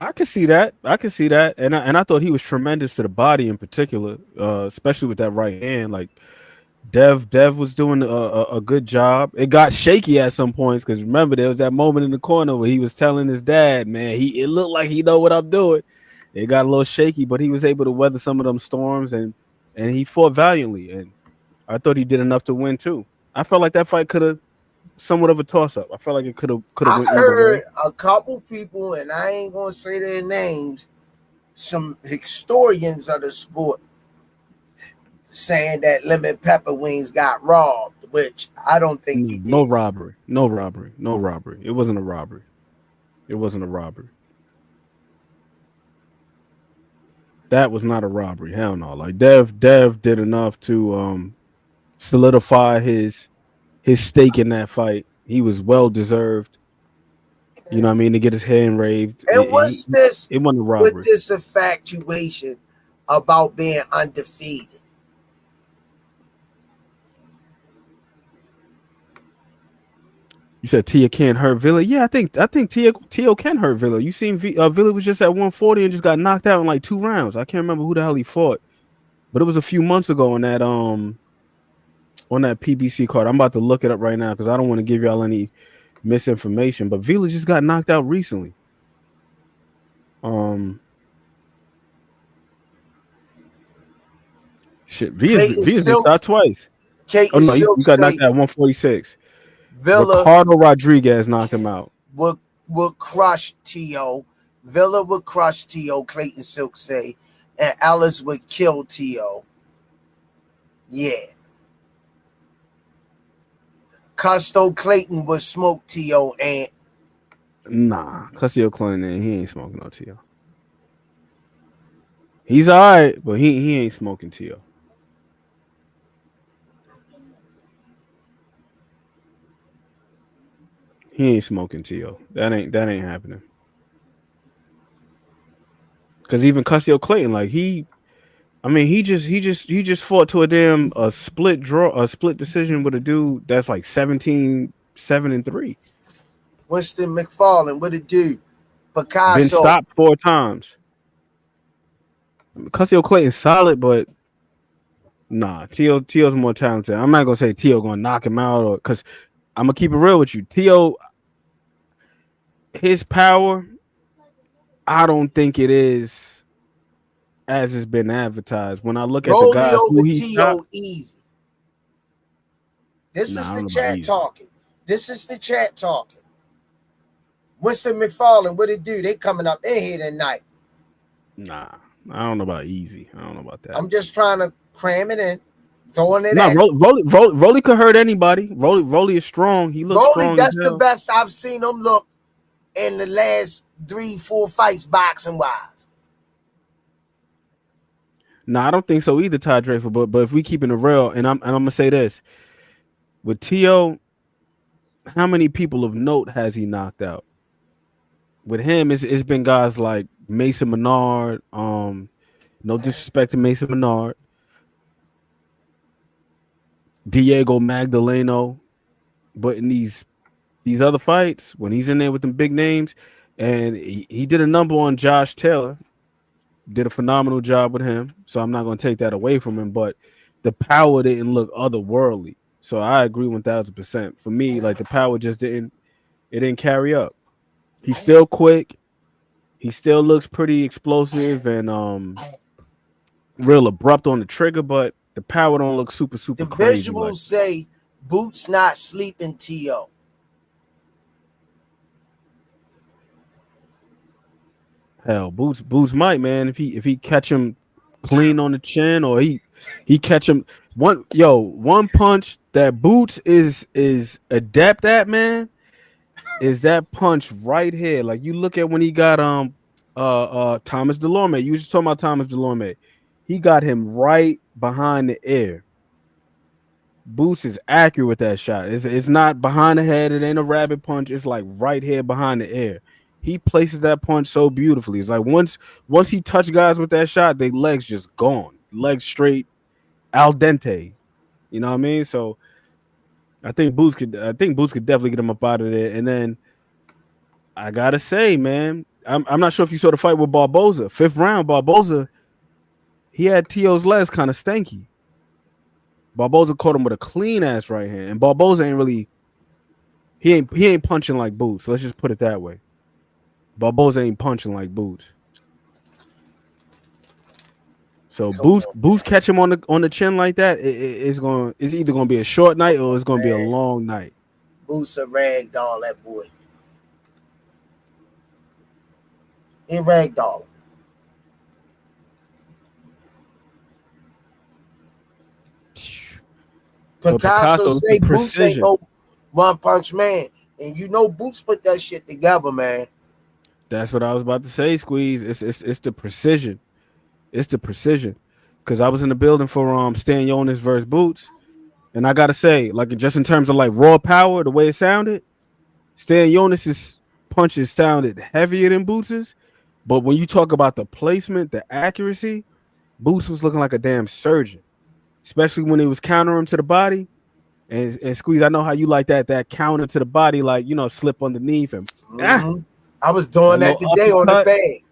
I can see that. I can see that, and I thought he was tremendous to the body in particular, especially with that right hand. Like Dev was doing a good job. It got shaky at some points because remember there was that moment in the corner where he was telling his dad, "Man, it looked like he know what I'm doing." It got a little shaky, but he was able to weather some of them storms and he fought valiantly. And I thought he did enough to win too. I felt like that fight could have somewhat of a toss up. I felt like it could have I went either heard way. a couple people, and I ain't gonna say their names, some historians of the sport saying that Lemon Pepper Wings got robbed, which I don't think he No did. robbery. No robbery. No robbery. It wasn't a robbery. It wasn't a robbery. That was not a robbery. Hell no. Like Dev did enough to solidify his stake in that fight. He was well deserved. You know what I mean? To get his hand raved. And what's this It wasn't a with robbery. this infatuation about being undefeated? You said Tia can't hurt Villa. Yeah, I think Tio can hurt Villa. You seen Villa was just at 140 and just got knocked out in like 2 rounds. I can't remember who the hell he fought, but it was a few months ago on that PBC card. I'm about to look it up right now because I don't want to give y'all any misinformation. But Villa just got knocked out recently. Um, shit, Clayton Villa's been Silk, stopped twice. Oh Clayton no, he Silk got knocked say out at 146. Villa Ricardo Rodriguez knocked him out. would crush T.O. Villa would crush T.O. Clayton Silk say, and Alice would kill T.O. Yeah. Custo Clayton would smoke T.O. and Nah, Cussio Clinton, he ain't smoking no Tio. He's all right, but he ain't smoking Tio. He ain't smoking Tio. That ain't happening. Because even Cussio Clayton, like I mean, he just fought to a damn a split draw, a split decision with a dude that's like 17-7-3. Winston McFarlane. What it do? Been Picasso. stopped 4 times. Cussio Clayton's solid, but nah, Tio's more talented. I'm not gonna say Tio gonna knock him out, or because I'm gonna keep it real with you. Tio, his power, I don't think it is as it's been advertised. When I look at the Rolly guys over who he stopped, T.O. easy. This is nah, I the don't know about chat easy. talking. This is the chat talking. Winston McFarlane, what it do? They coming up in here tonight. Nah, I don't know about easy. I don't know about that. I'm just trying to cram it in, throwing it No, at you. Rolly could hurt anybody. Rolly is strong. He looks Rolly, strong as that's the hell. best I've seen him look in the last 3-4 fights, boxing wise. No, I don't think so either, Ty Draper. But if we keeping it real, and I'm gonna say this with Tio, how many people of note has he knocked out? With him, it's been guys like Mason Menard. No disrespect to Mason Menard, Diego Magdaleno, but in these other fights, when he's in there with them big names, and he did a number on Josh Taylor, did a phenomenal job with him. So I'm not going to take that away from him, but the power didn't look otherworldly. So I agree 1000%. For me, like the power just didn't carry up. He's still quick. He still looks pretty explosive and real abrupt on the trigger, but the power don't look super The crazy like visuals say Boots not sleeping T.O. hell. Boots might, man, if he catch him clean on the chin, or he catch him one punch that Boots is adept at, man, is that punch right here. Like you look at when he got Thomas Delorme. You were just talking about Thomas Delorme. He got him right behind the ear. Boots is accurate with that shot. It's not behind the head. It ain't a rabbit punch. It's like right here behind the ear. He places that punch so beautifully. It's like once he touched guys with that shot, their legs just gone, legs straight, al dente. You know what I mean? So I think Boots could definitely get him up out of there. And then I gotta say, man, I'm not sure if you saw the fight with Barboza. 5th round, Barboza, he had T.O.'s legs kind of stanky. Barboza caught him with a clean ass right hand, and Barboza ain't really he ain't punching like Boots. Let's just put it that way. Barboza ain't punching like Boots. So Boots catch him on the chin like that. It's either gonna be a short night or it's gonna be a long night. Boots a ragdoll that boy. He ragdoll. Picasso say Boots ain't no one punch man, and you know Boots put that shit together, man. That's what I was about to say, Squeeze. It's the precision. It's the precision. Because I was in the building for Stan Jonas versus Boots, and I gotta say, like, just in terms of like raw power, the way it sounded, Stan Jonas's punches sounded heavier than Boots's. But when you talk about the placement, the accuracy, Boots was looking like a damn surgeon, especially when he was countering him to the body. And Squeeze, I know how you like that counter to the body, like, you know, slip underneath him. I was doing that today on the bag.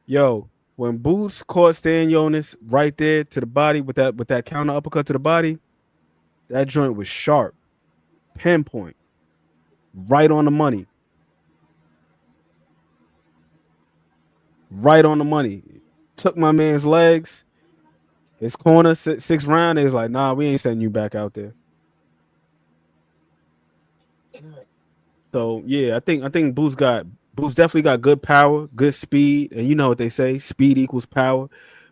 Yo, when Boots caught Stan Jonas right there to the body with that counter uppercut to the body, that joint was sharp, pinpoint, right on the money. Right on the money. Took my man's legs. His corner, 6th round, they was like, nah, we ain't sending you back out there. So yeah, I think Boots definitely got good power, good speed, and you know what they say, speed equals power.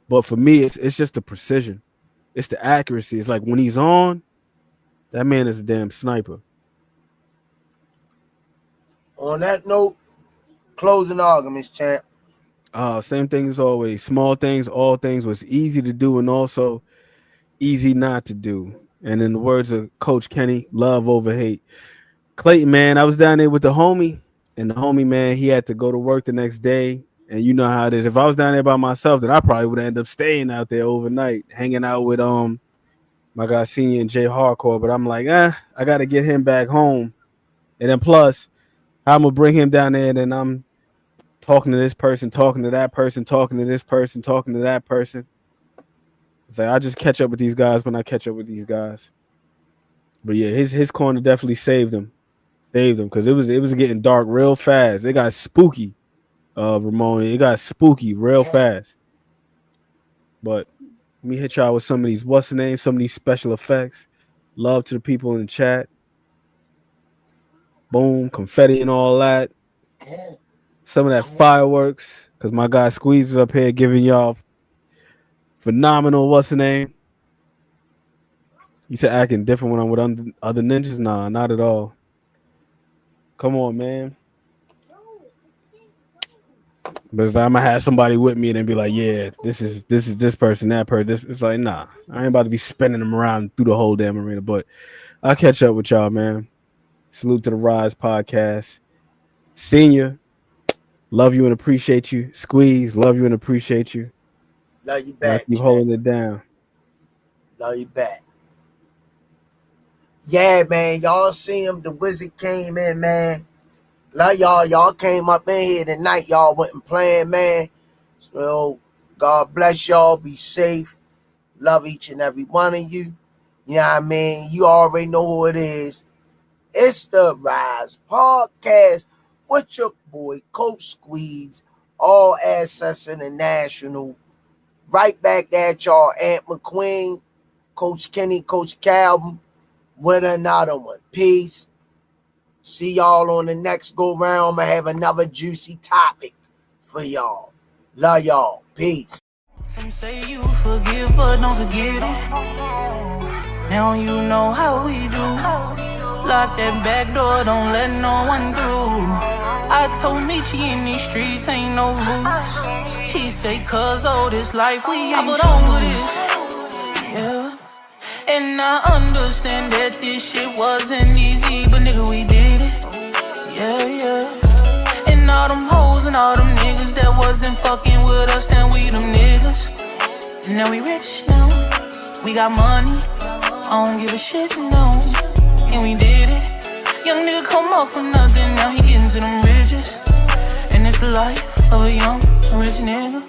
But for me, it's just the precision. It's the accuracy. It's like when he's on, that man is a damn sniper. On that note, closing arguments, champ. Same thing as always. Small things, all things was easy to do and also easy not to do. And in the words of Coach Kenny, love over hate. Clayton, man, I was down there with the homie, and the homie, man, he had to go to work the next day. And you know how it is. If I was down there by myself, then I probably would end up staying out there overnight, hanging out with my guy Senior and Jay Hardcore. But I'm like, I gotta get him back home. And then plus, I'm gonna bring him down there, and then I'm talking to this person, talking to that person, talking to this person, talking to that person. It's like I just catch up with these guys when I catch up with these guys. But yeah, his corner definitely saved him because it was getting dark real fast. It got spooky, Ramon. It got spooky real fast. But let me hit y'all with some of these some of these special effects. Love to the people in the chat. Boom, confetti and all that. Some of that fireworks, because my guy Squeeze was up here giving y'all phenomenal You said acting different when I'm with other ninjas? Nah, not at all. Come on, man. But I'm gonna have somebody with me and then be like, yeah, this is this person, that person. It's like, nah, I ain't about to be spinning them around through the whole damn arena. But I'll catch up with y'all, man. Salute to the Rise podcast. Senior, love you and appreciate you. Squeeze, love you and appreciate you. Love you back. Keep holding it down. Love you back. Yeah, man. Y'all see him. The Wizard came in, man. Love y'all. Y'all came up in here tonight. Y'all wasn't playing, man. So God bless y'all. Be safe. Love each and every one of you. You know what I mean? You already know who it is. It's the Rise Podcast with your boy, Coach Squeeze, All Access International. Right back at y'all, Aunt McQueen, Coach Kenny, Coach Calvin, with another one. Peace. See y'all on the next go-round. I'm going to have another juicy topic for y'all. Love y'all. Peace. Some say you forgive, but don't forget it. Now you know how we do. Lock that back door, don't let no one through. I told Michi in these streets ain't no rules. He say, cuz oh, this life we ain't put on with this. Yeah. And I understand that this shit wasn't easy, but nigga, we did it. Yeah. And all them hoes and all them niggas that wasn't fucking with us, then we them niggas. Now we rich now. We got money. I don't give a shit, no. And we did it. Young nigga come up from nothing, now he getting to them riches. It's the life of a young rich nigga.